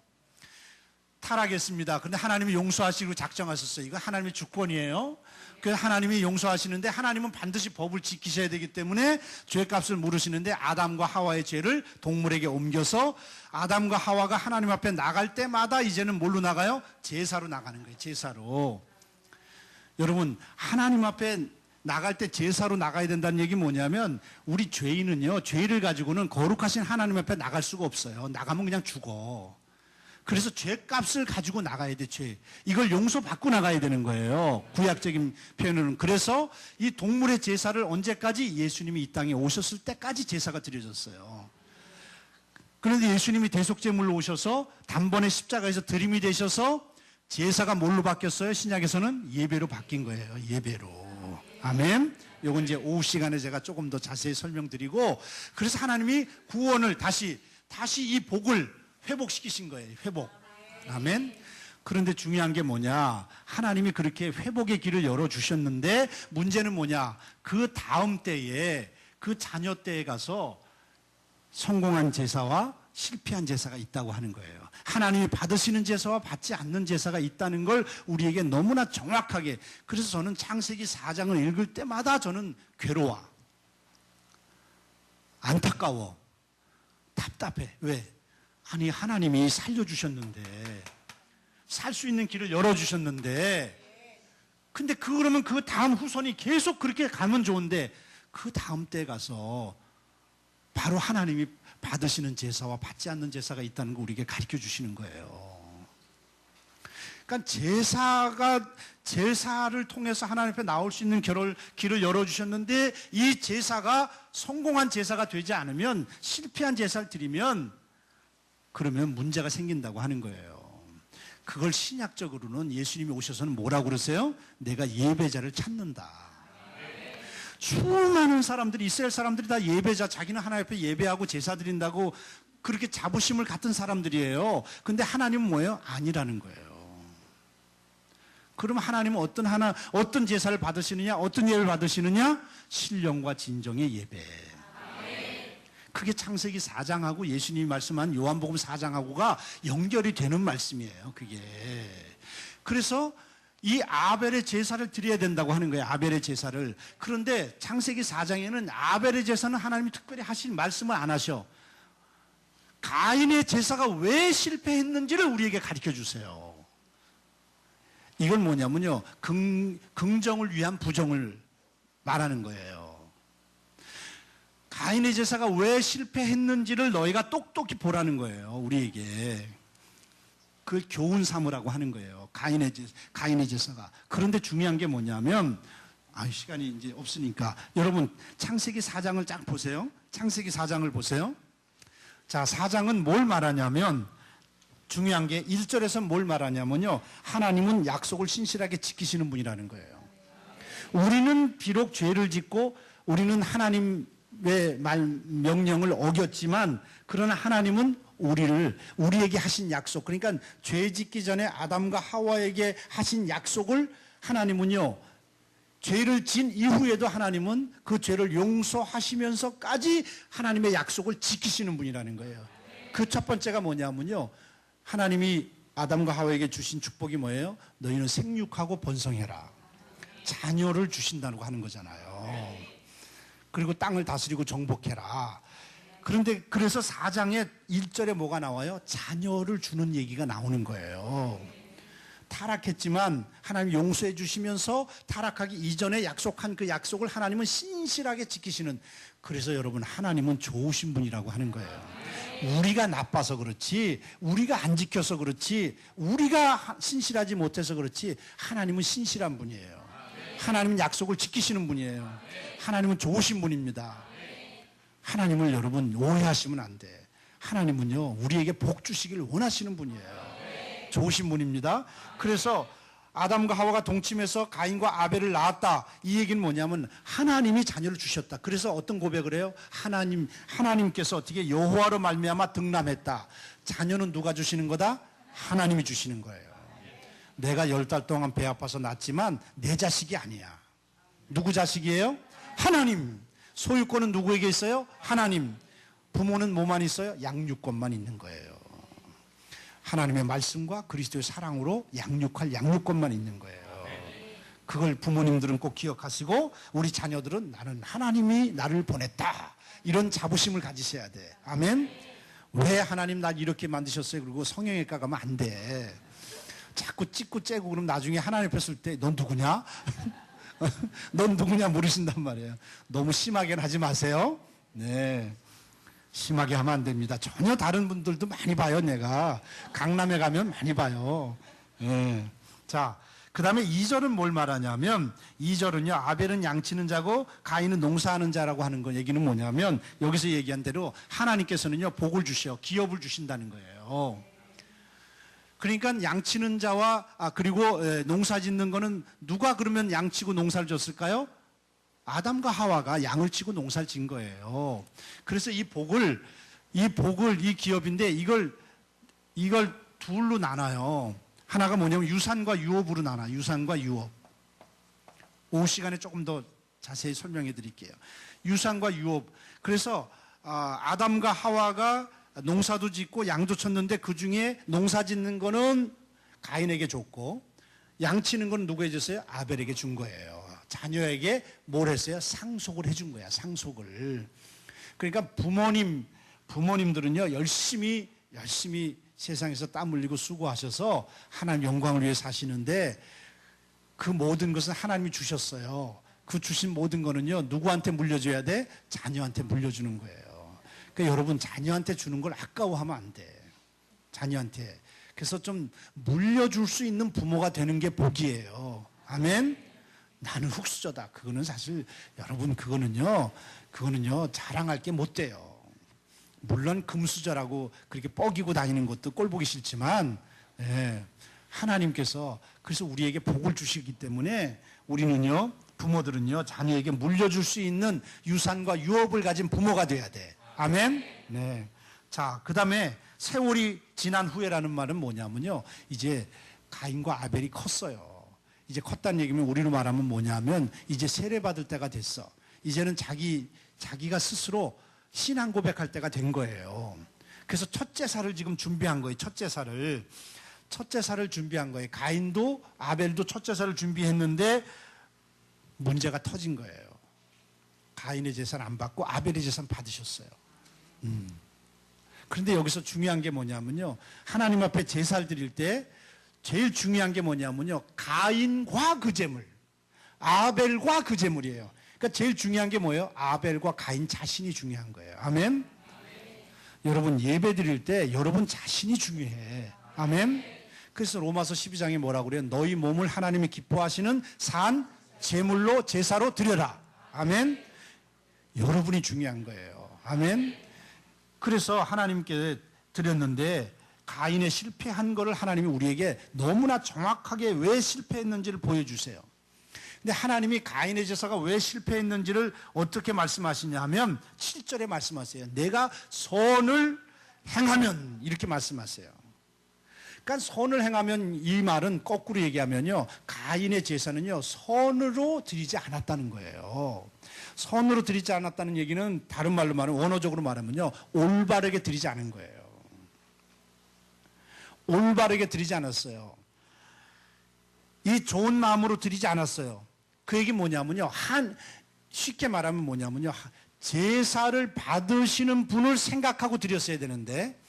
타락했습니다. 그런데 하나님이 용서하시고 작정하셨어요. 이거 하나님의 주권이에요. 그래서 하나님이 용서하시는데 하나님은 반드시 법을 지키셔야 되기 때문에 죄값을 물으시는데 아담과 하와의 죄를 동물에게 옮겨서 아담과 하와가 하나님 앞에 나갈 때마다 이제는 뭘로 나가요? 제사로 나가는 거예요. 제사로. 여러분, 하나님 앞에 나갈 때 제사로 나가야 된다는 얘기 뭐냐면 우리 죄인은요, 죄를 가지고는 거룩하신 하나님 앞에 나갈 수가 없어요. 나가면 그냥 죽어. 그래서 죄값을 가지고 나가야 돼, 죄. 이걸 용서받고 나가야 되는 거예요. 구약적인 표현은. 그래서 이 동물의 제사를 언제까지? 예수님이 이 땅에 오셨을 때까지 제사가 드려졌어요. 그런데 예수님이 대속제물로 오셔서 단번에 십자가에서 들림이 되셔서 제사가 뭘로 바뀌었어요? 신약에서는 예배로 바뀐 거예요. 예배로. 아멘. 요건 이제 오후 시간에 제가 조금 더 자세히 설명드리고, 그래서 하나님이 구원을 다시 이 복을 회복시키신 거예요. 회복. 아멘. 그런데 중요한 게 뭐냐? 하나님이 그렇게 회복의 길을 열어주셨는데 문제는 뭐냐? 그 다음 때에, 그 자녀 때에 가서 성공한 제사와 실패한 제사가 있다고 하는 거예요. 하나님이 받으시는 제사와 받지 않는 제사가 있다는 걸 우리에게 너무나 정확하게. 그래서 저는 창세기 4장을 읽을 때마다 저는 괴로워, 안타까워, 답답해. 왜? 아니, 하나님이 살려주셨는데, 살 수 있는 길을 열어주셨는데, 근데 그러면 그 다음 후손이 계속 그렇게 가면 좋은데 그 다음 때에 가서 바로 하나님이 받으시는 제사와 받지 않는 제사가 있다는 거 우리에게 가르쳐 주시는 거예요. 그러니까 제사를 통해서 하나님 앞에 나올 수 있는 길을 열어주셨는데 이 제사가 성공한 제사가 되지 않으면, 실패한 제사를 드리면 그러면 문제가 생긴다고 하는 거예요. 그걸 신약적으로는 예수님이 오셔서는 뭐라고 그러세요? 내가 예배자를 찾는다. 수많은 사람들이, 이스라엘 사람들이 다 예배자, 자기는 하나님 앞에 예배하고 제사 드린다고 그렇게 자부심을 갖던 사람들이에요. 근데 하나님은 뭐예요? 아니라는 거예요. 그럼 하나님은 어떤 제사를 받으시느냐? 어떤 예배를 받으시느냐? 신령과 진정의 예배. 그게 창세기 4장하고 예수님이 말씀한 요한복음 4장하고가 연결이 되는 말씀이에요. 그게. 그래서 이 아벨의 제사를 드려야 된다고 하는 거예요. 아벨의 제사를. 그런데 창세기 4장에는 아벨의 제사는 하나님이 특별히 하실 말씀을 안 하셔. 가인의 제사가 왜 실패했는지를 우리에게 가르쳐 주세요. 이건 뭐냐면요, 긍정을 위한 부정을 말하는 거예요. 가인의 제사가 왜 실패했는지를 너희가 똑똑히 보라는 거예요. 우리에게. 그걸 교훈 삼으라고 하는 거예요. 가인의 제사가. 그런데 중요한 게 뭐냐면, 시간이 이제 없으니까 여러분 창세기 4장을 쫙 보세요. 창세기 4장을 보세요. 자, 4장은 뭘 말하냐면, 중요한 게 1절에서 뭘 말하냐면요, 하나님은 약속을 신실하게 지키시는 분이라는 거예요. 우리는 비록 죄를 짓고 우리는 하나님의 명령을 어겼지만, 그러나 하나님은 우리에게 하신 약속, 그러니까 죄 짓기 전에 아담과 하와에게 하신 약속을 하나님은요, 죄를 진 이후에도 하나님은 그 죄를 용서하시면서까지 하나님의 약속을 지키시는 분이라는 거예요. 그 첫 번째가 뭐냐면요, 하나님이 아담과 하와에게 주신 축복이 뭐예요? 너희는 생육하고 번성해라. 자녀를 주신다고 하는 거잖아요. 그리고 땅을 다스리고 정복해라. 그런데 그래서 4장에 1절에 뭐가 나와요? 자녀를 주는 얘기가 나오는 거예요. 타락했지만 하나님 용서해 주시면서 타락하기 이전에 약속한 그 약속을 하나님은 신실하게 지키시는. 그래서 여러분, 하나님은 좋으신 분이라고 하는 거예요. 우리가 나빠서 그렇지, 우리가 안 지켜서 그렇지, 우리가 신실하지 못해서 그렇지, 하나님은 신실한 분이에요. 하나님은 약속을 지키시는 분이에요. 하나님은 좋으신 분입니다. 하나님을 여러분 오해하시면 안 돼. 하나님은요, 우리에게 복 주시길 원하시는 분이에요. 좋으신 분입니다. 그래서 아담과 하와가 동침해서 가인과 아벨을 낳았다. 이 얘기는 뭐냐면 하나님이 자녀를 주셨다. 그래서 어떤 고백을 해요? 하나님께서 어떻게 여호와로 말미암아 등남했다. 자녀는 누가 주시는 거다? 하나님이 주시는 거예요. 내가 10달 동안 배 아파서 낳았지만 내 자식이 아니야. 누구 자식이에요? 하나님. 소유권은 누구에게 있어요? 하나님. 부모는 뭐만 있어요? 양육권만 있는 거예요. 하나님의 말씀과 그리스도의 사랑으로 양육할 양육권만 있는 거예요. 그걸 부모님들은 꼭 기억하시고 우리 자녀들은 나는 하나님이 나를 보냈다. 이런 자부심을 가지셔야 돼. 아멘? 왜 하나님 날 이렇게 만드셨어요? 그리고 성형외과 가면 안 돼. 자꾸 찍고 째고 그럼 나중에 하나님 앞에 설 때 넌 누구냐? 넌 누구냐 물으신단 말이에요. 너무 심하게는 하지 마세요. 네. 심하게 하면 안 됩니다. 전혀 다른 분들도 많이 봐요, 내가. 강남에 가면 많이 봐요. 네. 자, 그 다음에 2절은 뭘 말하냐면, 2절은요, 아벨은 양치는 자고 가인은 농사하는 자라고 하는 거 얘기는 뭐냐면, 여기서 얘기한 대로 하나님께서는요, 복을 주셔, 기업을 주신다는 거예요. 그러니까 양치는 자와, 그리고 농사 짓는 거는 누가 그러면 양치고 농사를 졌을까요? 아담과 하와가 양을 치고 농사를 진 거예요. 그래서 이 기업인데 이걸 둘로 나눠요. 하나가 뭐냐면 유산과 유업으로 나눠요. 유산과 유업. 오후 시간에 조금 더 자세히 설명해 드릴게요. 유산과 유업. 그래서 아담과 하와가 농사도 짓고 양도 쳤는데 그 중에 농사 짓는 거는 가인에게 줬고 양치는 건 누구에게 줬어요? 아벨에게 준 거예요. 자녀에게 뭘 했어요? 상속을 해준 거야. 상속을. 그러니까 부모님들은요 열심히 세상에서 땀 흘리고 수고하셔서 하나님 영광을 위해 사시는데 그 모든 것은 하나님이 주셨어요. 그 주신 모든 거는요 누구한테 물려줘야 돼? 자녀한테 물려주는 거예요. 그러니까 여러분 자녀한테 주는 걸 아까워하면 안 돼. 자녀한테. 그래서 좀 물려줄 수 있는 부모가 되는 게 복이에요. 아멘. 나는 흙수저다. 그거는 사실 여러분 그거는요 자랑할 게 못 돼요. 물론 금수저라고 그렇게 뻐기고 다니는 것도 꼴 보기 싫지만 하나님께서 그래서 우리에게 복을 주시기 때문에 우리는요 부모들은요 자녀에게 물려줄 수 있는 유산과 유업을 가진 부모가 돼야 돼. 아멘. 네. 자, 그 다음에 세월이 지난 후에라는 말은 뭐냐면요 이제 가인과 아벨이 컸어요. 이제 컸다는 얘기면 우리로 말하면 뭐냐면 이제 세례받을 때가 됐어. 이제는 자기가 스스로 신앙 고백할 때가 된 거예요. 그래서 첫째 살을 지금 준비한 거예요. 첫째 살을 준비한 거예요. 가인도 아벨도 첫째 살을 준비했는데 문제가 터진 거예요. 가인의 재산 안 받고 아벨의 재산 받으셨어요. 그런데 여기서 중요한 게 뭐냐면요 하나님 앞에 제사를 드릴 때 제일 중요한 게 뭐냐면요 가인과 그 재물, 아벨과 그 재물이에요. 그러니까 제일 중요한 게 뭐예요? 아벨과 가인 자신이 중요한 거예요. 아멘. 여러분 예배 드릴 때 여러분 자신이 중요해. 아멘. 그래서 로마서 12장에 뭐라고 그래요? 너희 몸을 하나님이 기뻐하시는 산 제물로 제사로 드려라. 아멘. 여러분이 중요한 거예요. 아멘. 그래서 하나님께 드렸는데 가인의 실패한 것을 하나님이 우리에게 너무나 정확하게 왜 실패했는지를 보여주세요. 근데 하나님이 가인의 제사가 왜 실패했는지를 어떻게 말씀하시냐 하면 7절에 말씀하세요. 내가 선을 행하면 이렇게 말씀하세요. 그러니까 선을 행하면 이 말은 거꾸로 얘기하면요 가인의 제사는요 선으로 드리지 않았다는 거예요. 선으로 드리지 않았다는 얘기는 다른 말로 말하면 원어적으로 말하면요 올바르게 드리지 않은 거예요. 올바르게 드리지 않았어요. 이 좋은 마음으로 드리지 않았어요. 그 얘기 뭐냐면요 쉽게 말하면 뭐냐면요 제사를 받으시는 분을 생각하고 드렸어야 되는데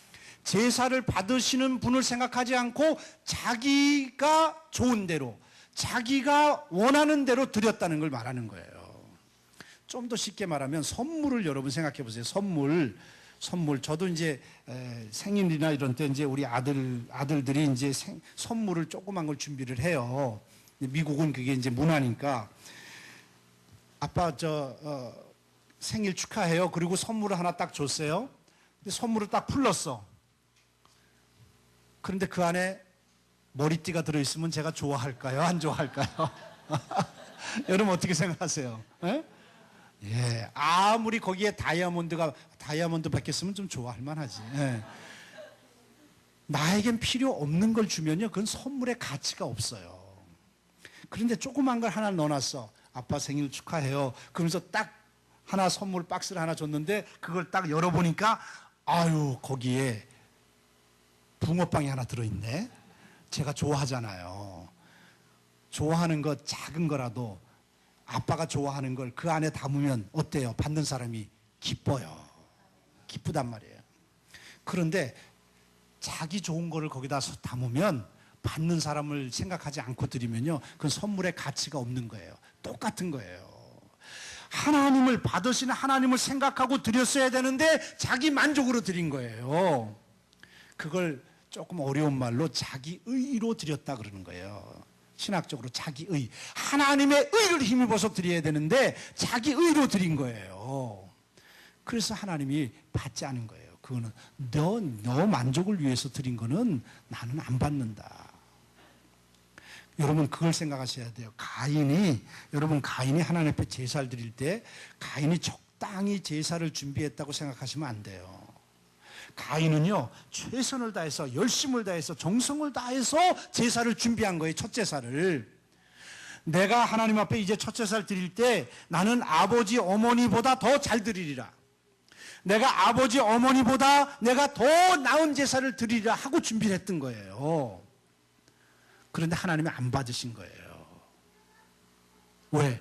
제사를 받으시는 분을 생각하지 않고 자기가 좋은 대로 자기가 원하는 대로 드렸다는 걸 말하는 거예요. 좀 더 쉽게 말하면 선물을 여러분 생각해 보세요. 선물 저도 이제 생일이나 이런 때 이제 우리 아들들이 이제 선물을 조그만 걸 준비를 해요. 미국은 그게 이제 문화니까 아빠 생일 축하해요. 그리고 선물을 하나 딱 줬어요. 근데 선물을 딱 풀렀어. 그런데 그 안에 머리띠가 들어있으면 제가 좋아할까요? 안 좋아할까요? 여러분 어떻게 생각하세요? 예? 예, 아무리 거기에 다이아몬드 박혔으면 좀 좋아할 만하지. 예. 나에겐 필요 없는 걸 주면요, 그건 선물의 가치가 없어요. 그런데 조그만 걸 하나 넣어놨어. 아빠 생일 축하해요. 그러면서 딱 하나 선물 박스를 하나 줬는데 그걸 딱 열어보니까 아유, 거기에 붕어빵이 하나 들어있네. 제가 좋아하잖아요. 좋아하는 것 작은 거라도 아빠가 좋아하는 걸 그 안에 담으면 어때요? 받는 사람이 기뻐요. 기쁘단 말이에요. 그런데 자기 좋은 거를 거기다 담으면 받는 사람을 생각하지 않고 드리면요, 그건 선물의 가치가 없는 거예요. 똑같은 거예요. 하나님을 받으시는 하나님을 생각하고 드렸어야 되는데 자기 만족으로 드린 거예요. 그걸 조금 어려운 말로 자기 의로 드렸다 그러는 거예요. 신학적으로 자기 의. 하나님의 의를 힘입어서 드려야 되는데 자기 의로 드린 거예요. 그래서 하나님이 받지 않은 거예요. 그거는 너 만족을 위해서 드린 거는 나는 안 받는다. 여러분 그걸 생각하셔야 돼요. 여러분 가인이 하나님 앞에 제사를 드릴 때 가인이 적당히 제사를 준비했다고 생각하시면 안 돼요. 가인은요, 최선을 다해서, 열심을 다해서, 정성을 다해서 제사를 준비한 거예요. 첫 제사를. 내가 하나님 앞에 이제 첫 제사를 드릴 때 나는 아버지 어머니보다 더 잘 드리리라. 내가 아버지 어머니보다 내가 더 나은 제사를 드리리라 하고 준비를 했던 거예요. 그런데 하나님이 안 받으신 거예요. 왜?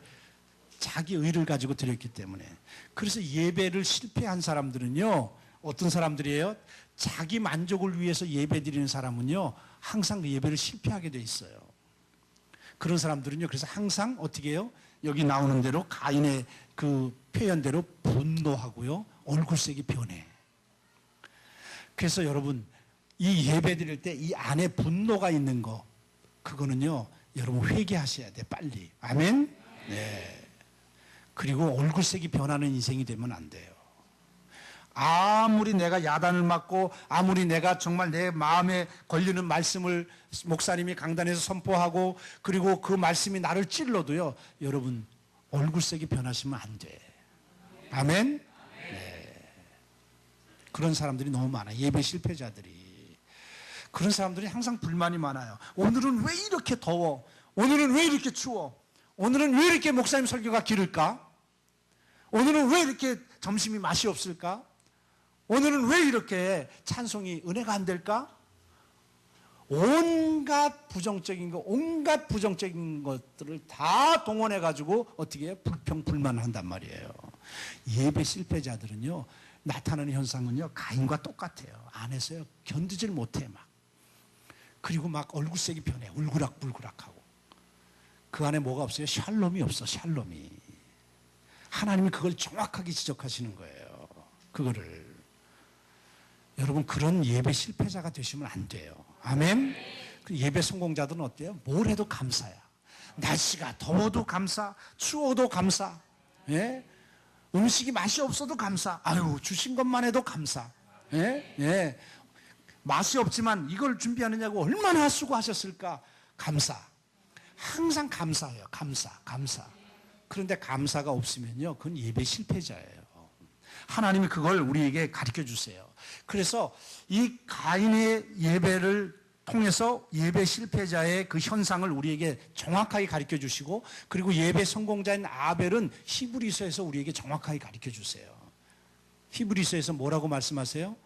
자기 의를 가지고 드렸기 때문에. 그래서 예배를 실패한 사람들은요, 어떤 사람들이에요? 자기 만족을 위해서 예배 드리는 사람은요, 항상 그 예배를 실패하게 돼 있어요. 그런 사람들은요, 그래서 항상 어떻게 해요? 여기 나오는 대로 가인의 그 표현대로 분노하고요, 얼굴색이 변해. 그래서 여러분, 이 예배 드릴 때 이 안에 분노가 있는 거, 그거는요, 여러분 회개하셔야 돼, 빨리. 아멘? 네. 그리고 얼굴색이 변하는 인생이 되면 안 돼요. 아무리 내가 야단을 맞고 아무리 내가 정말 내 마음에 걸리는 말씀을 목사님이 강단에서 선포하고 그리고 그 말씀이 나를 찔러도요, 여러분 얼굴색이 변하시면 안 돼. 아멘? 네. 그런 사람들이 너무 많아요. 예배 실패자들이. 그런 사람들이 항상 불만이 많아요. 오늘은 왜 이렇게 더워? 오늘은 왜 이렇게 추워? 오늘은 왜 이렇게 목사님 설교가 길을까? 오늘은 왜 이렇게 점심이 맛이 없을까? 오늘은 왜 이렇게 찬송이 은혜가 안 될까? 온갖 부정적인 것들을 다 동원해가지고 어떻게 해요? 불평불만한단 말이에요. 예배 실패자들은요, 나타나는 현상은요, 가인과 똑같아요. 안에서요, 견디질 못해, 막. 그리고 막 얼굴색이 변해. 울그락불그락하고. 그 안에 뭐가 없어요? 샬롬이 없어, 샬롬이. 하나님이 그걸 정확하게 지적하시는 거예요. 그거를. 여러분 그런 예배 실패자가 되시면 안 돼요. 아멘? 예배 성공자들은 어때요? 뭘 해도 감사야. 날씨가 더워도 감사, 추워도 감사. 예? 음식이 맛이 없어도 감사. 아유, 주신 것만 해도 감사. 예? 예. 맛이 없지만 이걸 준비하느냐고 얼마나 수고하셨을까? 감사. 항상 감사해요. 감사. 그런데 감사가 없으면요, 그건 예배 실패자예요. 하나님이 그걸 우리에게 가르쳐 주세요. 그래서 이 가인의 예배를 통해서 예배 실패자의 그 현상을 우리에게 정확하게 가르쳐 주시고, 그리고 예배 성공자인 아벨은 히브리서에서 우리에게 정확하게 가르쳐 주세요. 히브리서에서 뭐라고 말씀하세요?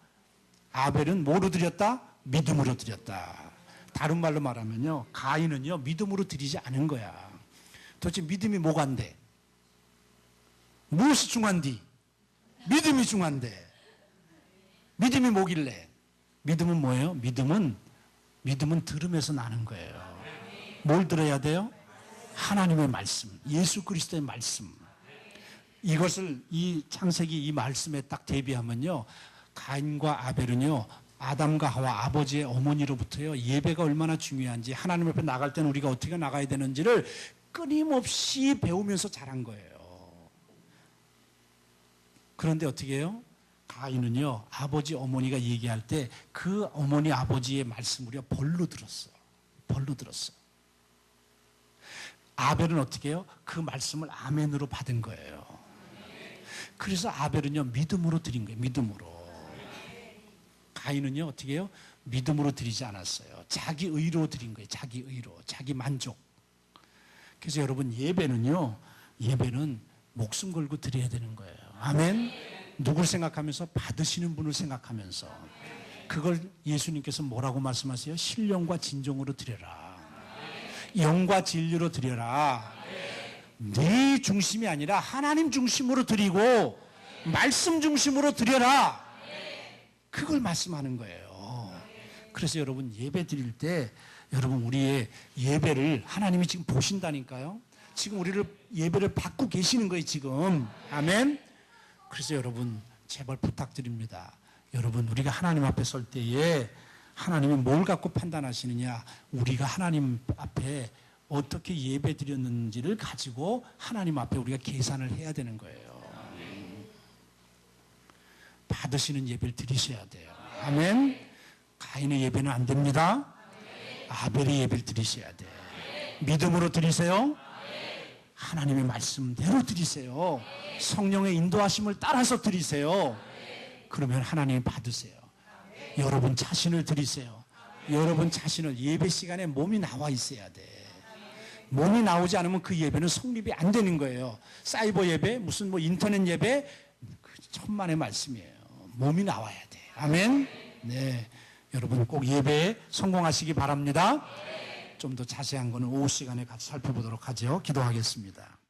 아벨은 뭐로 드렸다? 믿음으로 드렸다. 다른 말로 말하면요, 가인은요, 믿음으로 드리지 않은 거야. 도대체 믿음이 뭐가 안 돼? 무엇이 중요한디? 믿음이 중요한데. 믿음이 뭐길래? 믿음은 뭐예요? 믿음은 들음에서 나는 거예요. 뭘 들어야 돼요? 하나님의 말씀, 예수 그리스도의 말씀. 이것을 이 창세기 이 말씀에 딱 대비하면요, 가인과 아벨은요, 아담과 하와 아버지의 어머니로부터요, 예배가 얼마나 중요한지, 하나님 앞에 나갈 때는 우리가 어떻게 나가야 되는지를 끊임없이 배우면서 자란 거예요. 그런데 어떻게 해요? 가인은요, 아버지 어머니가 얘기할 때 그 어머니 아버지의 말씀을요 벌로 들었어. 벌로 들었어. 아벨은 어떻게 해요? 그 말씀을 아멘으로 받은 거예요. 그래서 아벨은요 믿음으로 드린 거예요. 믿음으로. 가인은요 어떻게 해요? 믿음으로 드리지 않았어요. 자기 의로 드린 거예요. 자기 의로, 자기 만족. 그래서 여러분 예배는요, 예배는 목숨 걸고 드려야 되는 거예요. 아멘. 누굴 생각하면서? 받으시는 분을 생각하면서. 그걸 예수님께서 뭐라고 말씀하세요? 신령과 진정으로 드려라. 영과 진리로 드려라. 네 중심이 아니라 하나님 중심으로 드리고 말씀 중심으로 드려라. 그걸 말씀하는 거예요. 그래서 여러분 예배 드릴 때 여러분 우리의 예배를 하나님이 지금 보신다니까요. 지금 우리를 예배를 받고 계시는 거예요 지금. 아멘. 그래서 여러분 제발 부탁드립니다. 여러분 우리가 하나님 앞에 설 때에 하나님이 뭘 갖고 판단하시느냐, 우리가 하나님 앞에 어떻게 예배 드렸는지를 가지고 하나님 앞에 우리가 계산을 해야 되는 거예요. 받으시는 예배를 드리셔야 돼요. 아멘. 가인의 예배는 안 됩니다. 아벨의 예배를 드리셔야 돼요. 믿음으로 드리세요. 하나님의 말씀대로 드리세요. 성령의 인도하심을 따라서 드리세요. 그러면 하나님이 받으세요. 여러분 자신을 드리세요. 여러분 자신을 예배 시간에 몸이 나와 있어야 돼. 몸이 나오지 않으면 그 예배는 성립이 안 되는 거예요. 사이버 예배, 무슨 뭐 인터넷 예배, 천만의 말씀이에요. 몸이 나와야 돼. 아멘. 네, 여러분 꼭 예배에 성공하시기 바랍니다. 좀 더 자세한 거는 오후 시간에 같이 살펴보도록 하죠. 기도하겠습니다.